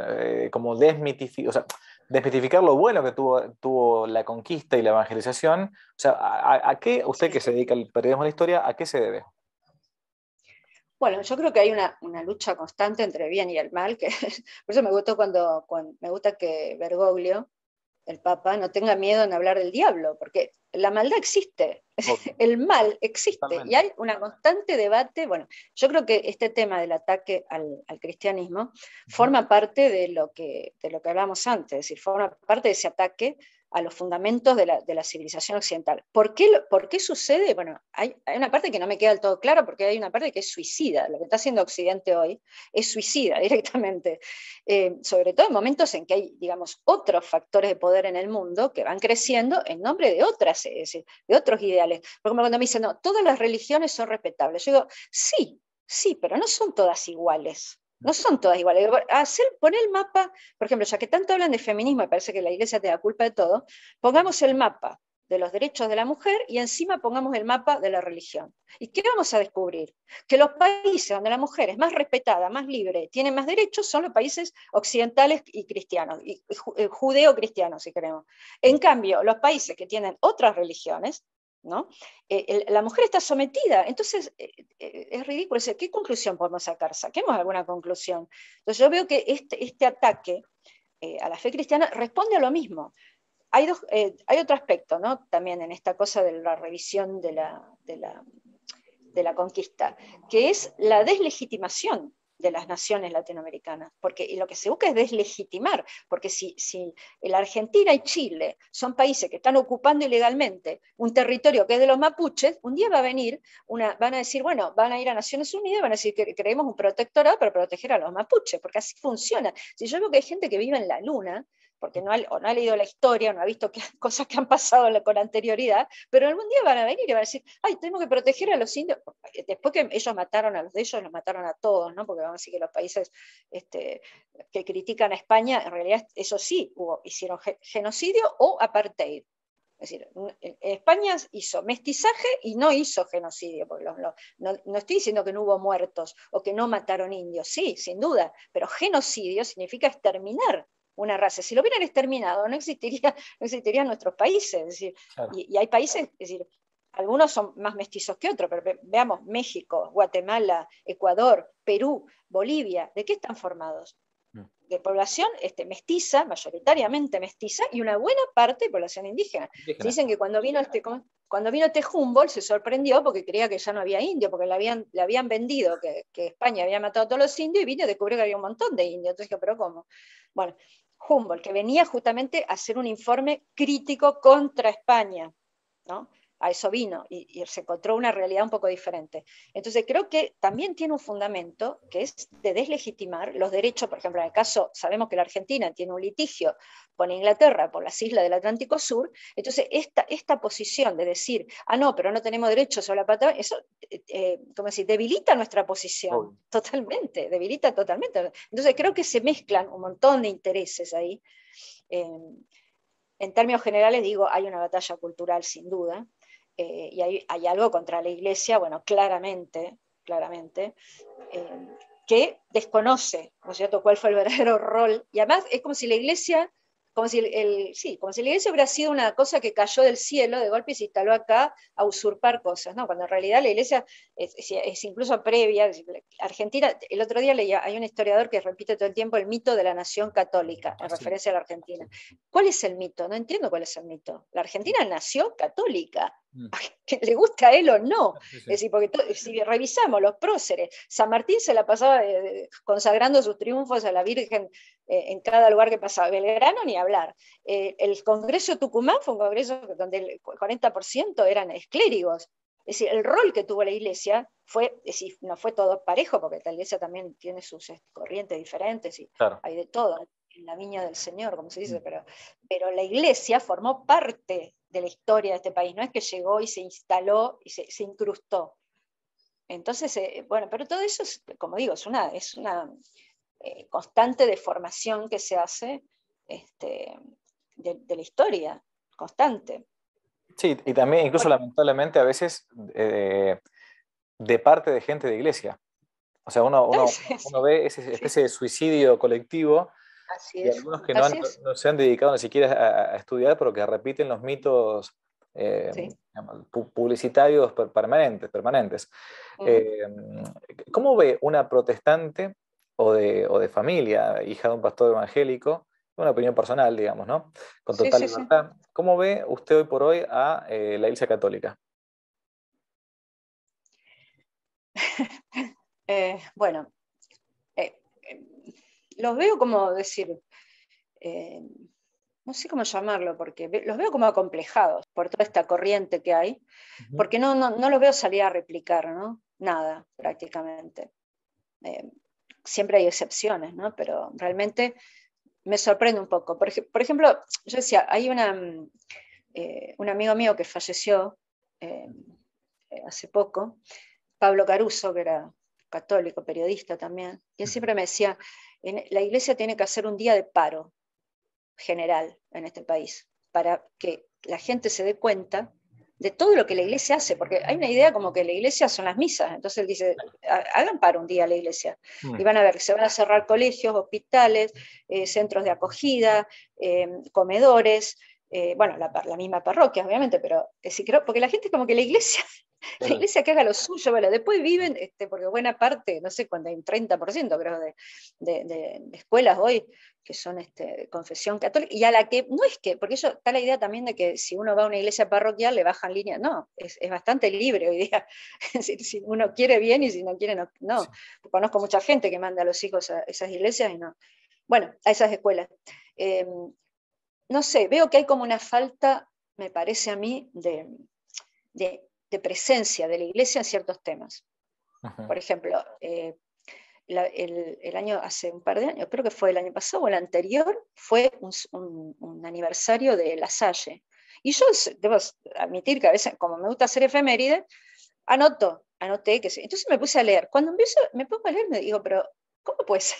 como desmitificar, o sea, desmitificar lo bueno que tuvo la conquista y la evangelización? O sea, ¿a qué usted Sí. que se dedica al periodismo de la historia, a qué se debe? Bueno, yo creo que hay una lucha constante entre el bien y el mal, que por eso me gustó cuando me gusta que Bergoglio, el Papa, no tenga miedo en hablar del diablo, porque la maldad existe, Obvio, el mal existe, y totalmente. hay un constante debate. Bueno, yo creo que este tema del ataque al cristianismo Ujú. forma parte de lo que hablamos antes, es decir, forma parte de ese ataque a los fundamentos de la civilización occidental. ¿Por qué sucede? Bueno, hay una parte que no me queda del todo clara, porque hay una parte que es suicida. Lo que está haciendo Occidente hoy es suicida directamente, sobre todo en momentos en que hay, digamos, otros factores de poder en el mundo que van creciendo en nombre de otras, es decir, de otros ideales. Por ejemplo, cuando me dicen, no, todas las religiones son respetables, yo digo, sí, sí, pero no son todas iguales. No son todas iguales. Poner el mapa, por ejemplo, ya que tanto hablan de feminismo, y parece que la iglesia te da culpa de todo, pongamos el mapa de los derechos de la mujer y encima pongamos el mapa de la religión. ¿Y qué vamos a descubrir? Que los países donde la mujer es más respetada, más libre, tiene más derechos, son los países occidentales y cristianos, y judeo-cristianos, si queremos. En cambio, los países que tienen otras religiones, ¿no? La mujer está sometida, entonces es ridículo. ¿Qué conclusión podemos sacar? Saquemos alguna conclusión. Entonces yo veo que este ataque a la fe cristiana responde a lo mismo. Hay otro aspecto, ¿no? También en esta cosa de la revisión de la conquista, que es la deslegitimación de las naciones latinoamericanas, porque y lo que se busca es deslegitimar, porque si la Argentina y Chile son países que están ocupando ilegalmente un territorio que es de los mapuches, un día va a venir, van a decir, bueno, van a ir a Naciones Unidas y van a decir que creemos un protectorado para proteger a los mapuches, porque así funciona. Si yo veo que hay gente que vive en la luna, porque o no ha leído la historia, no ha visto cosas que han pasado con anterioridad, pero algún día van a venir y van a decir, ay, tenemos que proteger a los indios. Después que ellos mataron a los de ellos, los mataron a todos, ¿no? Porque vamos a decir que los países que critican a España, en realidad eso sí, hicieron genocidio o apartheid. Es decir, España hizo mestizaje y no hizo genocidio, porque no estoy diciendo que no hubo muertos o que no mataron indios, sí, sin duda, pero genocidio significa exterminar una raza. Si lo hubieran exterminado, no existirían nuestros países. Es decir, Claro. y hay países, es decir, algunos son más mestizos que otros, pero veamos México, Guatemala, Ecuador, Perú, Bolivia, ¿de qué están formados? Mm. De población mestiza, mayoritariamente mestiza, y una buena parte de población indígena. Se Indígenas. dicen que cuando vino Humboldt se sorprendió porque creía que ya no había indio, porque le habían vendido que España había matado a todos los indios y vino y descubrió que había un montón de indios. Entonces, ¿pero cómo? Bueno, Humboldt, que venía justamente a hacer un informe crítico contra España, ¿no? A eso vino y se encontró una realidad un poco diferente. Entonces creo que también tiene un fundamento que es de deslegitimar los derechos. Por ejemplo, en el caso, sabemos que la Argentina tiene un litigio con Inglaterra por las islas del Atlántico Sur. Entonces esta posición de decir, no, pero no tenemos derechos sobre la Patagonia, eso como decir, debilita nuestra posición Obvio. totalmente, debilita totalmente. Entonces creo que se mezclan un montón de intereses ahí. En términos generales digo, hay una batalla cultural sin duda, y hay algo contra la iglesia, bueno, claramente, eh, que desconoce, ¿no es cierto?, cuál fue el verdadero rol, y además es como si la iglesia, como si la iglesia hubiera sido una cosa que cayó del cielo de golpe y se instaló acá a usurpar cosas, ¿no? Cuando en realidad la iglesia es incluso previa. Argentina, el otro día leía, hay un historiador que repite todo el tiempo el mito de la nación católica, en Sí. referencia a la Argentina. ¿Cuál es el mito? No entiendo cuál es el mito. La Argentina nació católica. que le guste a él o no. Sí, Es sí. decir, porque si revisamos los próceres, San Martín se la pasaba consagrando sus triunfos a la Virgen en cada lugar que pasaba. Belgrano ni hablar. El Congreso de Tucumán fue un congreso donde el 40% eran clérigos. Es decir, el rol que tuvo la iglesia fue, es decir, no fue todo parejo, porque la iglesia también tiene sus corrientes diferentes y Claro. hay de todo en la viña del Señor, como se dice, pero la iglesia formó parte de la historia de este país, no es que llegó y se instaló y se incrustó. Entonces, bueno, pero todo eso, como digo, es una constante deformación que se hace de la historia, constante. Sí, y también incluso Bueno, lamentablemente a veces de parte de gente de iglesia. O sea, uno sí, ve esa sí, especie de suicidio colectivo así y es, algunos que así es, no se han dedicado ni siquiera a estudiar, pero que repiten los mitos sí. publicitarios permanentes. Uh -huh. Eh, ¿Cómo ve una protestante o de familia, hija de un pastor evangélico, una opinión personal, digamos, ¿no? Con Sí, total sí, sí. libertad, ¿cómo ve usted hoy por hoy a la Iglesia Católica? Bueno, eh, eh, los veo como decir, eh, no sé cómo llamarlo, porque los veo como acomplejados por toda esta corriente que hay, Ujú. porque no los veo salir a replicar, ¿no? Nada, prácticamente. Eh, Siempre hay excepciones, ¿no? Pero realmente me sorprende un poco. Por ejemplo, yo decía, hay un amigo mío que falleció eh, hace poco, Pablo Caruso, que era católico, periodista también, y él siempre me decía, la iglesia tiene que hacer un día de paro general en este país, para que la gente se dé cuenta de todo lo que la iglesia hace, porque hay una idea como que la iglesia son las misas, entonces él dice, hagan paro un día la iglesia, y Mm. van a ver que se van a cerrar colegios, hospitales, centros de acogida, comedores, bueno, la misma parroquia, obviamente, pero sí creo, porque la gente como que la iglesia que haga lo suyo, bueno, después viven, porque buena parte, no sé cuánto hay, un 30% creo de escuelas hoy que son de confesión católica, y a la que, no es que, porque eso está la idea también de que si uno va a una iglesia parroquial le bajan línea, no, es bastante libre hoy día, es decir, si uno quiere bien y si no quiere no, no. Sí. Conozco mucha gente que manda a los hijos a esas iglesias y no, bueno, a esas escuelas. Eh, no sé, veo que hay como una falta, me parece a mí, de presencia de la iglesia en ciertos temas. Ujú. Por ejemplo, hace un par de años, creo que fue el año pasado o el anterior, fue un aniversario de La Salle. Y yo debo admitir que a veces, como me gusta hacer efemérides, anoté que sí. Entonces me puse a leer. Cuando me pongo a leer, me digo, pero ¿cómo puede ser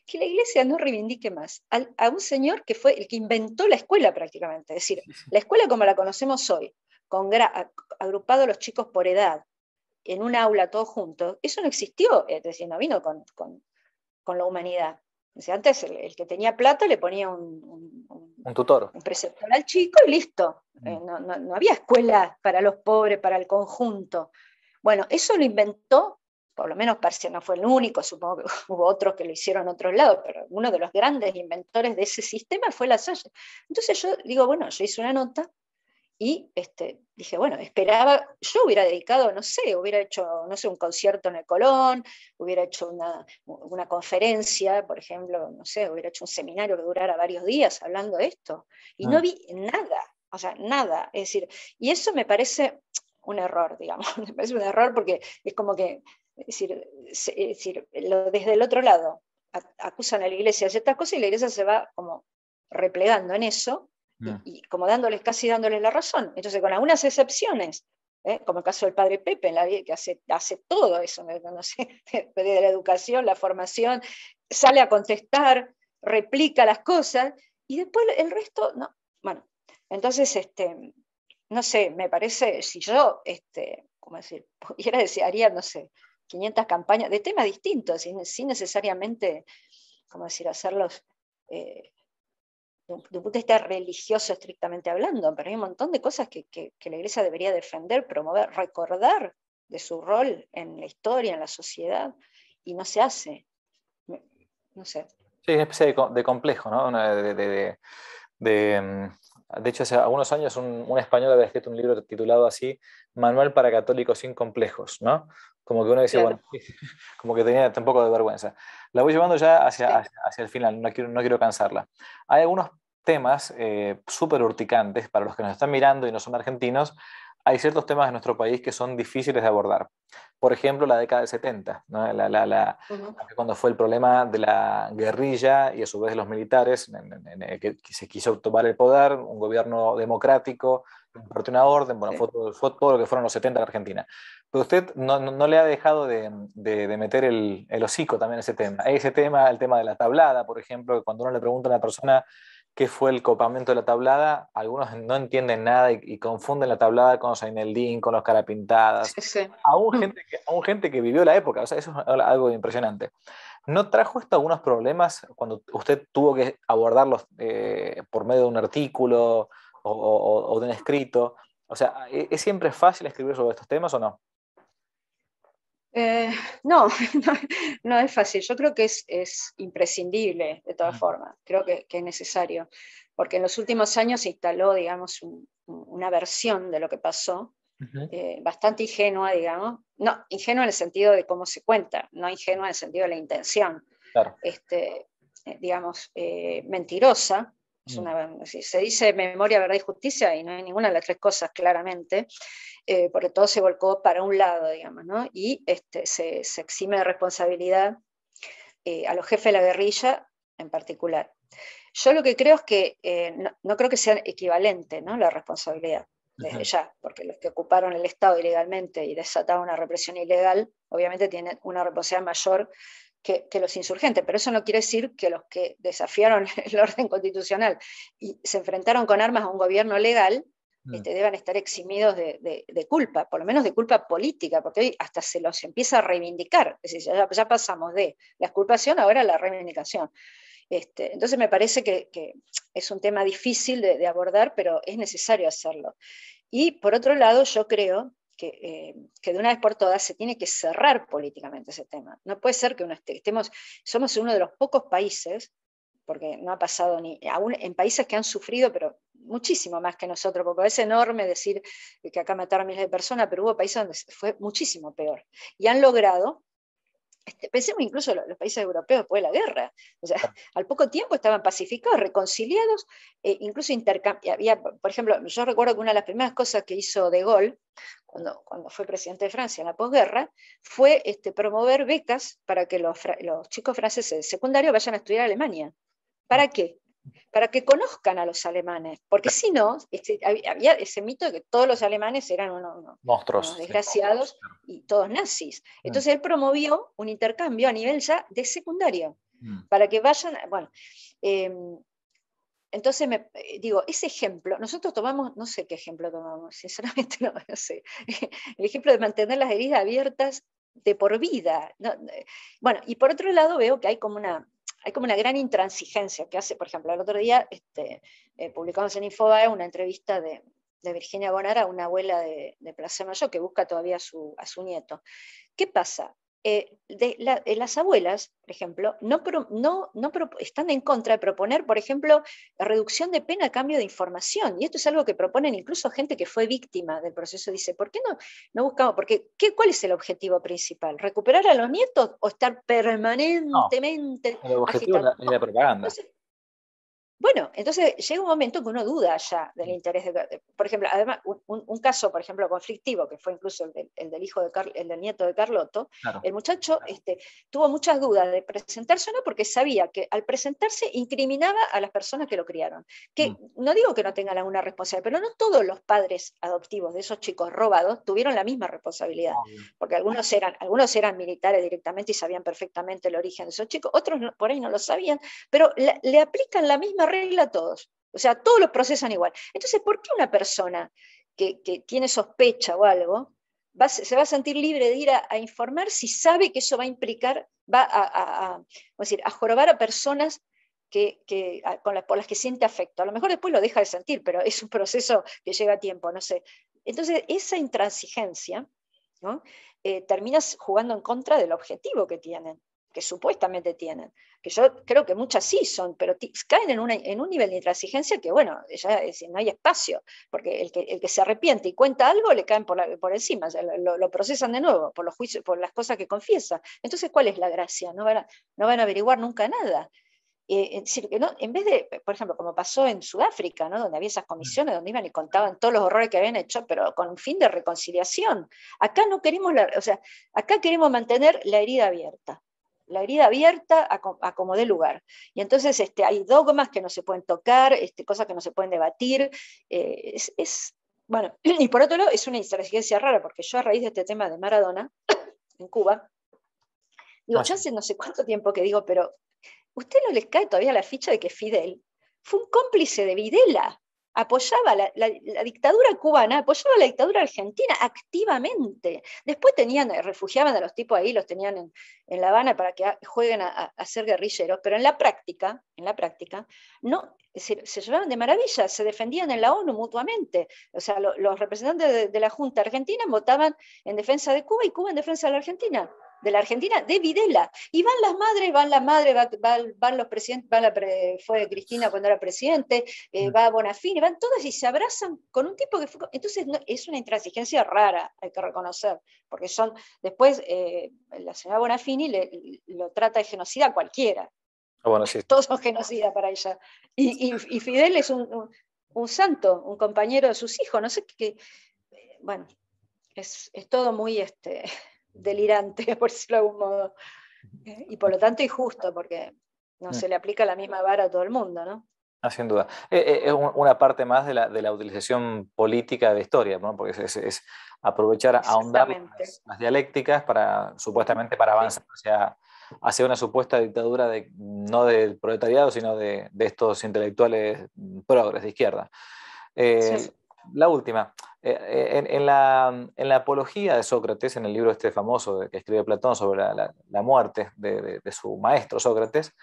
que la iglesia no reivindique más a un señor que fue el que inventó la escuela prácticamente? Es decir, la escuela como la conocemos hoy, agrupado los chicos por edad, en un aula todos juntos, eso no existió, es decir, no vino con la humanidad. O sea, antes el que tenía plata le ponía Un tutor. un preceptor al chico y listo. Mm. No había escuela para los pobres, para el conjunto. Bueno, eso lo inventó, por lo menos Parcia no fue el único, supongo que hubo otros que lo hicieron en otros lados, pero uno de los grandes inventores de ese sistema fue La Salle. Entonces yo digo, bueno, yo hice una nota y dije, bueno, esperaba, yo hubiera dedicado, no sé, hubiera hecho, no sé, un concierto en el Colón, hubiera hecho una conferencia, por ejemplo, no sé, hubiera hecho un seminario que durara varios días hablando de esto. Y no Mm. vi nada, o sea, nada. Es decir, y eso me parece un error, digamos, me parece un error porque es como que, desde el otro lado acusan a la iglesia de ciertas cosas y la iglesia se va como replegando en eso Mm. y como casi dándoles la razón. Entonces, con algunas excepciones, como el caso del padre Pepe, que hace todo eso, no sé, de la educación, la formación, sale a contestar, replica las cosas, y después el resto, no. Bueno, entonces, no sé, me parece, si yo, ¿cómo decir? Pudiera desearía, no sé, 500 campañas de temas distintos, sin necesariamente, ¿cómo decir?, hacerlos de un punto de vista religioso estrictamente hablando, pero hay un montón de cosas que la iglesia debería defender, promover, recordar de su rol en la historia, en la sociedad, y no se hace. No sé. Sí, es una especie de complejo, ¿no? De, De hecho, hace algunos años un español había escrito un libro titulado así, Manual para católicos sin complejos, ¿no? Como que uno dice, Claro, bueno, como que tenía un poco de vergüenza. La voy llevando ya sí. hacia el final, no quiero cansarla. Hay algunos temas súper urticantes para los que nos están mirando y no son argentinos. Hay ciertos temas en nuestro país que son difíciles de abordar. Por ejemplo, la década del 70, ¿no? Ujú. Cuando fue el problema de la guerrilla y a su vez de los militares, en el que se quiso tomar el poder, un gobierno democrático, impartió una orden, bueno, Sí. fue todo lo que fueron los 70 en Argentina. Pero usted no le ha dejado de meter el hocico también a ese tema. Ese tema, el tema de la tablada, por ejemplo, que cuando uno le pregunta a una persona qué fue el copamiento de la tablada, algunos no entienden nada y confunden la tablada con Zaineldin, con los carapintadas, Sí, sí. aún gente que vivió la época, o sea, eso es algo impresionante. ¿No trajo esto algunos problemas cuando usted tuvo que abordarlos por medio de un artículo o de un escrito? O sea, ¿es siempre fácil escribir sobre estos temas o no? Eh, no, no, no es fácil. Yo creo que es imprescindible, de todas formas. Creo que es necesario, porque en los últimos años se instaló, digamos, una versión de lo que pasó, Ujú. bastante ingenua, digamos. No, ingenua en el sentido de cómo se cuenta, no ingenua en el sentido de la intención. Claro. Este, digamos, mentirosa. Mm. Si se dice memoria, verdad y justicia, y no hay ninguna de las tres cosas claramente, porque todo se volcó para un lado, digamos, ¿no? Y se exime de responsabilidad a los jefes de la guerrilla en particular. Yo lo que creo es que no creo que sea equivalente, ¿no? La responsabilidad, desde Ujú. ya, porque los que ocuparon el Estado ilegalmente y desataron una represión ilegal, obviamente tienen una responsabilidad mayor que los insurgentes, pero eso no quiere decir que los que desafiaron el orden constitucional y se enfrentaron con armas a un gobierno legal Mm. deban estar eximidos de culpa, por lo menos de culpa política, porque hoy hasta se los empieza a reivindicar, es decir, ya pasamos de la exculpación ahora a la reivindicación. Entonces me parece que es un tema difícil de abordar, pero es necesario hacerlo. Y por otro lado, yo creo que de una vez por todas se tiene que cerrar políticamente ese tema. No puede ser que somos uno de los pocos países, porque no ha pasado ni, aún en países que han sufrido, pero muchísimo más que nosotros, porque es enorme decir que acá mataron miles de personas, pero hubo países donde fue muchísimo peor. Y han logrado pensemos incluso los países europeos después de la guerra. O sea, al poco tiempo estaban pacificados, reconciliados, incluso había, por ejemplo, yo recuerdo que una de las primeras cosas que hizo De Gaulle, cuando fue presidente de Francia en la posguerra, fue promover becas para que los chicos franceses de secundario vayan a estudiar a Alemania. ¿Para qué? Para que conozcan a los alemanes, porque si no, había ese mito de que todos los alemanes eran unos Monstruos, sí. desgraciados y todos nazis. Mm. Entonces él promovió un intercambio a nivel ya de secundario, Mm. para que vayan, bueno, eh, entonces digo, ese ejemplo, nosotros tomamos, no sé qué ejemplo tomamos, sinceramente no sé, el ejemplo de mantener las heridas abiertas de por vida. ¿No? Bueno, y por otro lado veo que hay como una gran intransigencia que hace, por ejemplo, el otro día publicamos en Infobae una entrevista de Virginia Bonara, una abuela de Plaza Mayor que busca todavía a su nieto. ¿Qué pasa? Las abuelas, por ejemplo, están en contra de proponer, por ejemplo, la reducción de pena a cambio de información. Y esto es algo que proponen incluso gente que fue víctima del proceso. Dice, ¿por qué no buscamos? Porque, ¿cuál es el objetivo principal? ¿Recuperar a los nietos o estar No, permanentemente el objetivo es agitando? es la propaganda. Entonces, bueno, entonces llega un momento que uno duda ya del interés por ejemplo, además, un caso, por ejemplo, conflictivo, que fue incluso el del hijo el del nieto de Carlotto, Claro. el muchacho tuvo muchas dudas de presentarse o no, porque sabía que al presentarse incriminaba a las personas que lo criaron. Mm. Que no digo que no tengan alguna responsabilidad, pero no todos los padres adoptivos de esos chicos robados tuvieron la misma responsabilidad, Obvio. porque algunos eran militares directamente y sabían perfectamente el origen de esos chicos, otros por ahí no lo sabían, pero le aplican la misma regla a todos. O sea, todos los procesan igual. Entonces, ¿por qué una persona que tiene sospecha o algo se va a sentir libre de ir a informar si sabe que eso va a implicar, a jorobar a personas por las que siente afecto? A lo mejor después lo deja de sentir, pero es un proceso que lleva tiempo, no sé. Entonces, esa intransigencia, ¿no? Termina jugando en contra del objetivo que tienen. que supuestamente tienen, que yo creo que muchas sí son, pero caen en un nivel de intransigencia que, bueno, ya no hay espacio, porque el que se arrepiente y cuenta algo le caen por encima, lo procesan de nuevo por los juicios, por las cosas que confiesa. Entonces, ¿cuál es la gracia? No van a averiguar nunca nada. Es decir, que no, en vez de, por ejemplo, como pasó en Sudáfrica, ¿no? Donde había esas comisiones donde iban y contaban todos los horrores que habían hecho, pero con un fin de reconciliación. Acá no queremos, o sea, acá queremos mantener la herida abierta a como dé lugar. Y entonces hay dogmas que no se pueden tocar, cosas que no se pueden debatir. Bueno, y por otro lado, es una intransigencia rara, porque yo a raíz de este tema de Maradona, en Cuba, digo, ya hace no sé cuánto tiempo que digo, pero ¿usted no les cae todavía la ficha de que Fidel fue un cómplice de Videla? Apoyaba la dictadura cubana, apoyaba la dictadura argentina activamente. Después refugiaban a los tipos ahí, los tenían en La Habana para que jueguen a ser guerrilleros, pero en la práctica, no, es decir, se llevaban de maravilla, se defendían en la ONU mutuamente. O sea, los representantes de la Junta Argentina votaban en defensa de Cuba y Cuba en defensa de la Argentina, de Videla. Y van los presidentes, fue Cristina cuando era presidente, va Bonafini, van todas y se abrazan con un tipo que fue. Entonces es una intransigencia rara, hay que reconocer, porque después la señora Bonafini lo trata de genocida a cualquiera. Bueno, sí. Todos son genocidas para ella. Y Fidel es un santo, un compañero de sus hijos, no sé qué. Bueno, es todo muy delirante, por decirlo de algún modo. Y por lo tanto injusto, porque no se le aplica la misma vara a todo el mundo, ¿no? Sin duda. Es una parte más de la utilización política de la historia, ¿no? Porque es aprovechar, ahondar las dialécticas supuestamente para avanzar hacia una supuesta dictadura no del proletariado, sino de estos intelectuales progres de izquierda. Sí. La última, en la apología de Sócrates, en el libro famoso que escribe Platón sobre la muerte de su maestro Sócrates,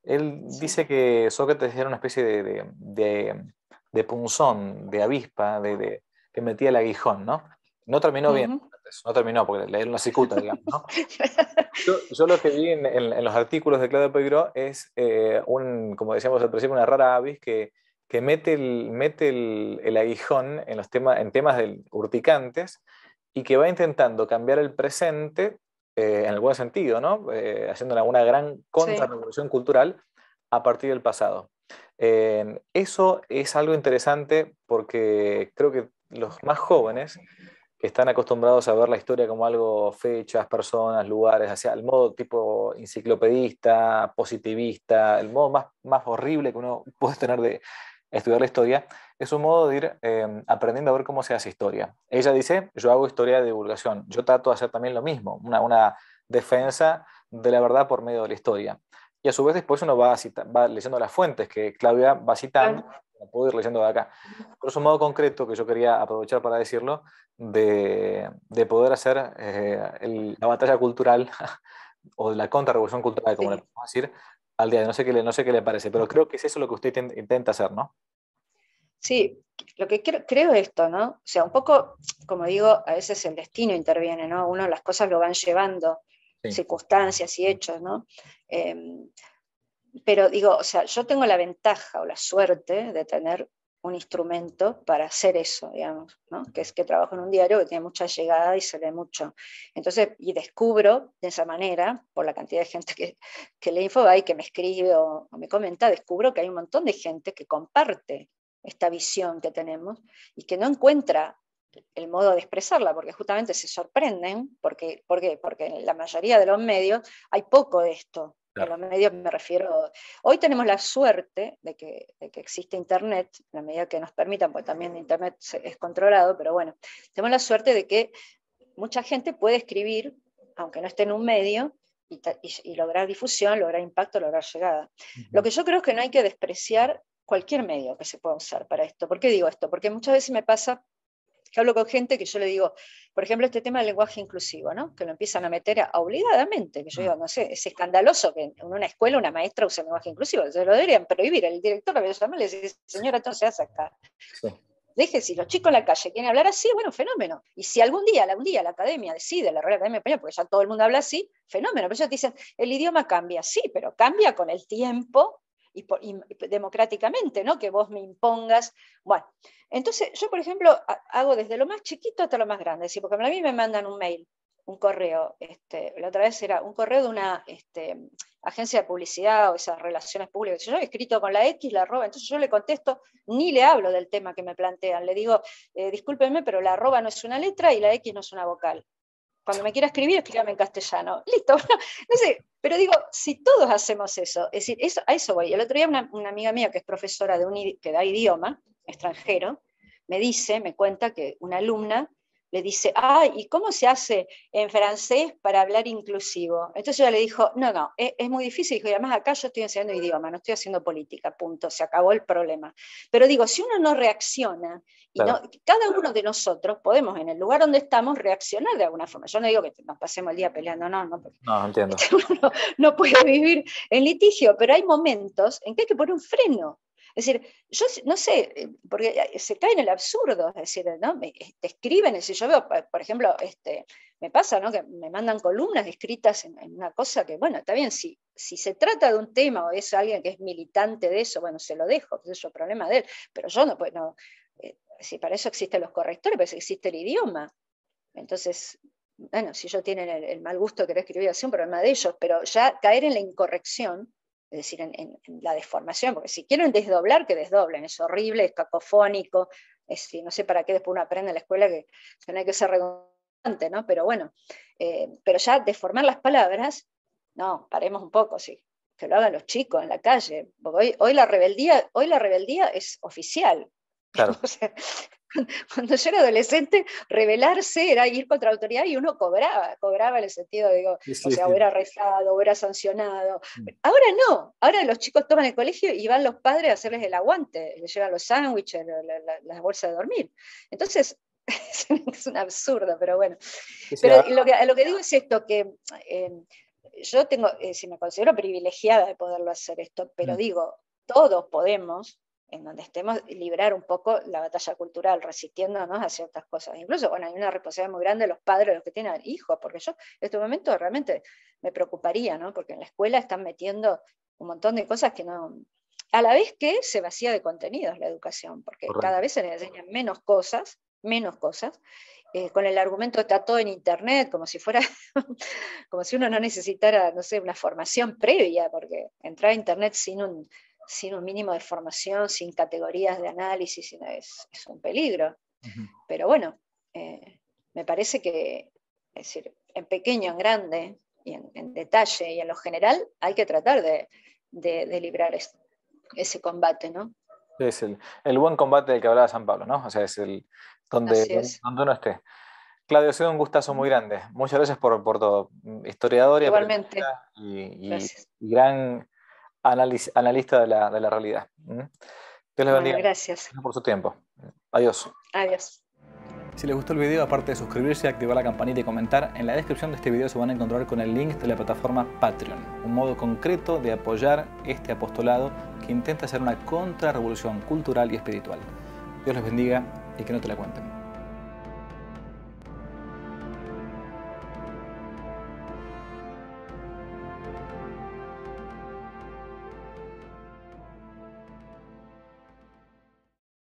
él dice que Sócrates era una especie de punzón, de avispa, que metía el aguijón, ¿no? No terminó bien, no terminó porque le dieron la cicuta, digamos, ¿no? Yo lo que vi en los artículos de Claudio Peiró es, como decíamos al principio, una rara avis que mete el aguijón en temas urticantes y que va intentando cambiar el presente en el buen sentido, ¿no? Haciendo una gran contrarrevolución cultural a partir del pasado. Eso es algo interesante porque creo que los más jóvenes que están acostumbrados a ver la historia como algo, fechas, personas, lugares, hacia el modo tipo enciclopedista, positivista, el modo más horrible que uno puede tener de estudiar la historia, es un modo de ir aprendiendo a ver cómo se hace historia. Ella dice, yo hago historia de divulgación, yo trato de hacer también lo mismo, una defensa de la verdad por medio de la historia. Y a su vez después uno va leyendo las fuentes que Claudia va citando, lo puedo ir leyendo de acá. Pero es un modo concreto que yo quería aprovechar para decirlo, de poder hacer la batalla cultural o la contrarrevolución cultural, como le podemos decir, al día de no sé qué le parece, pero creo que es eso lo que usted intenta hacer, ¿no? Sí, lo que creo es esto, ¿no? O sea, un poco, como digo, a veces el destino interviene, ¿no? Uno las cosas lo van llevando, circunstancias y hechos, ¿no? Pero digo, o sea, yo tengo la ventaja o la suerte de tener un instrumento para hacer eso, digamos, ¿no? Que es que trabajo en un diario que tiene mucha llegada y se lee mucho. Entonces, y descubro de esa manera, por la cantidad de gente que lee Infobae y que me escribe o me comenta, descubro que hay un montón de gente que comparte esta visión que tenemos y que no encuentra el modo de expresarla, porque justamente se sorprenden, ¿por qué? Porque en la mayoría de los medios hay poco de esto. Claro. En los medios me refiero, hoy tenemos la suerte de que existe Internet, en la medida que nos permitan, porque también Internet es controlado, pero bueno, tenemos la suerte de que mucha gente puede escribir, aunque no esté en un medio, y lograr difusión, lograr impacto, lograr llegada. Lo que yo creo es que no hay que despreciar cualquier medio que se pueda usar para esto. ¿Por qué digo esto? Porque muchas veces me pasa que hablo con gente que yo le digo, por ejemplo, este tema del lenguaje inclusivo, ¿no? Que lo empiezan a meter obligadamente, que yo digo, no sé, es escandaloso que en una escuela una maestra use el lenguaje inclusivo, se lo deberían prohibir, el director lo voy a llamar y le dice, señora, entonces hace acá. Sí. Deje, si los chicos en la calle quieren hablar así, bueno, fenómeno. Y si algún día la academia decide, la Real Academia Española, porque ya todo el mundo habla así, fenómeno. Pero ellos dicen, el idioma cambia, sí, pero cambia con el tiempo y democráticamente, ¿no? Que vos me impongas. Bueno, entonces yo, por ejemplo, hago desde lo más chiquito hasta lo más grande, ¿sí? Porque a mí me mandan un mail, un correo, la otra vez era un correo de una agencia de publicidad o esas relaciones públicas. Yo he escrito con la X, la arroba, entonces yo le contesto, ni le hablo del tema que me plantean, le digo, discúlpenme, pero la arroba no es una letra y la X no es una vocal. Cuando me quiera escribir, escríbame en castellano. Listo. No sé, pero digo, si todos hacemos eso, es decir, a eso voy. El otro día una amiga mía que es profesora que da idioma extranjero, me cuenta que una alumna le dice, ¿y cómo se hace en francés para hablar inclusivo? Entonces ella le dijo, no, es muy difícil. Dijo, y además acá yo estoy enseñando idioma, no estoy haciendo política, punto, se acabó el problema. Pero digo, si uno no reacciona, Claro. cada uno de nosotros podemos en el lugar donde estamos reaccionar de alguna forma. Yo no digo que nos pasemos el día peleando, porque No, entiendo. uno no puede vivir en litigio, pero hay momentos en que hay que poner un freno. Es decir, yo no sé, porque se cae en el absurdo, es decir, ¿no? Te escriben, es decir, yo veo, por ejemplo, me pasa, ¿no? Que me mandan columnas escritas en una cosa que, bueno, está bien, si se trata de un tema o es alguien que es militante de eso, bueno, se lo dejo, que es el problema de él, pero yo no puedo, si para eso existen los correctores, pues existe el idioma. Entonces, bueno, si ellos tienen el mal gusto de querer escribir así, un problema de ellos, pero ya caer en la incorrección, es decir, en la deformación, porque si quieren desdoblar, que desdoblen, es horrible, es cacofónico, no sé para qué después uno aprende en la escuela que no hay que ser redundante, ¿no? Pero bueno, pero ya deformar las palabras, no, paremos un poco, sí, que lo hagan los chicos en la calle, porque hoy la rebeldía es oficial. Claro. O sea, cuando yo era adolescente, rebelarse era ir contra la autoridad y uno cobraba en el sentido, digo, Sí, o sea, sí. o era rezado, o era sancionado. Ahora no, ahora los chicos toman el colegio y van los padres a hacerles el aguante, les llevan los sándwiches, las bolsas de dormir. Entonces, es un absurdo, pero bueno. Pero lo que digo es esto, que yo tengo, si me considero privilegiada de poderlo hacer esto, pero digo, todos podemos, en donde estemos, librar un poco la batalla cultural, resistiéndonos a ciertas cosas. Incluso, bueno, hay una responsabilidad muy grande de los padres, los que tienen hijos, porque yo en este momento realmente me preocuparía, ¿no? Porque en la escuela están metiendo un montón de cosas que no... A la vez que se vacía de contenidos la educación, porque Correcto. cada vez se les enseñan menos cosas, con el argumento que está todo en internet, como si fuera, como si uno no necesitara, no sé, una formación previa, porque entrar a internet sin un mínimo de formación, sin categorías de análisis, es un peligro. Pero bueno, me parece que, es decir, en pequeño, en grande, y en detalle, y en lo general, hay que tratar de librar ese combate, ¿no? Es el buen combate del que hablaba San Pablo, ¿no? O sea, es donde Así es. uno esté. Claudio, ha sido un gustazo muy grande. Muchas gracias por todo. Historiador y Igualmente, periodista y gracias. gran analista de la realidad. Dios les Bueno, bendiga. gracias. Gracias por su tiempo. Adiós. Adiós. Si les gustó el video, aparte de suscribirse, activar la campanita y comentar, en la descripción de este video se van a encontrar con el link de la plataforma Patreon, un modo concreto de apoyar este apostolado que intenta hacer una contrarrevolución cultural y espiritual. Dios les bendiga y que no te la cuenten.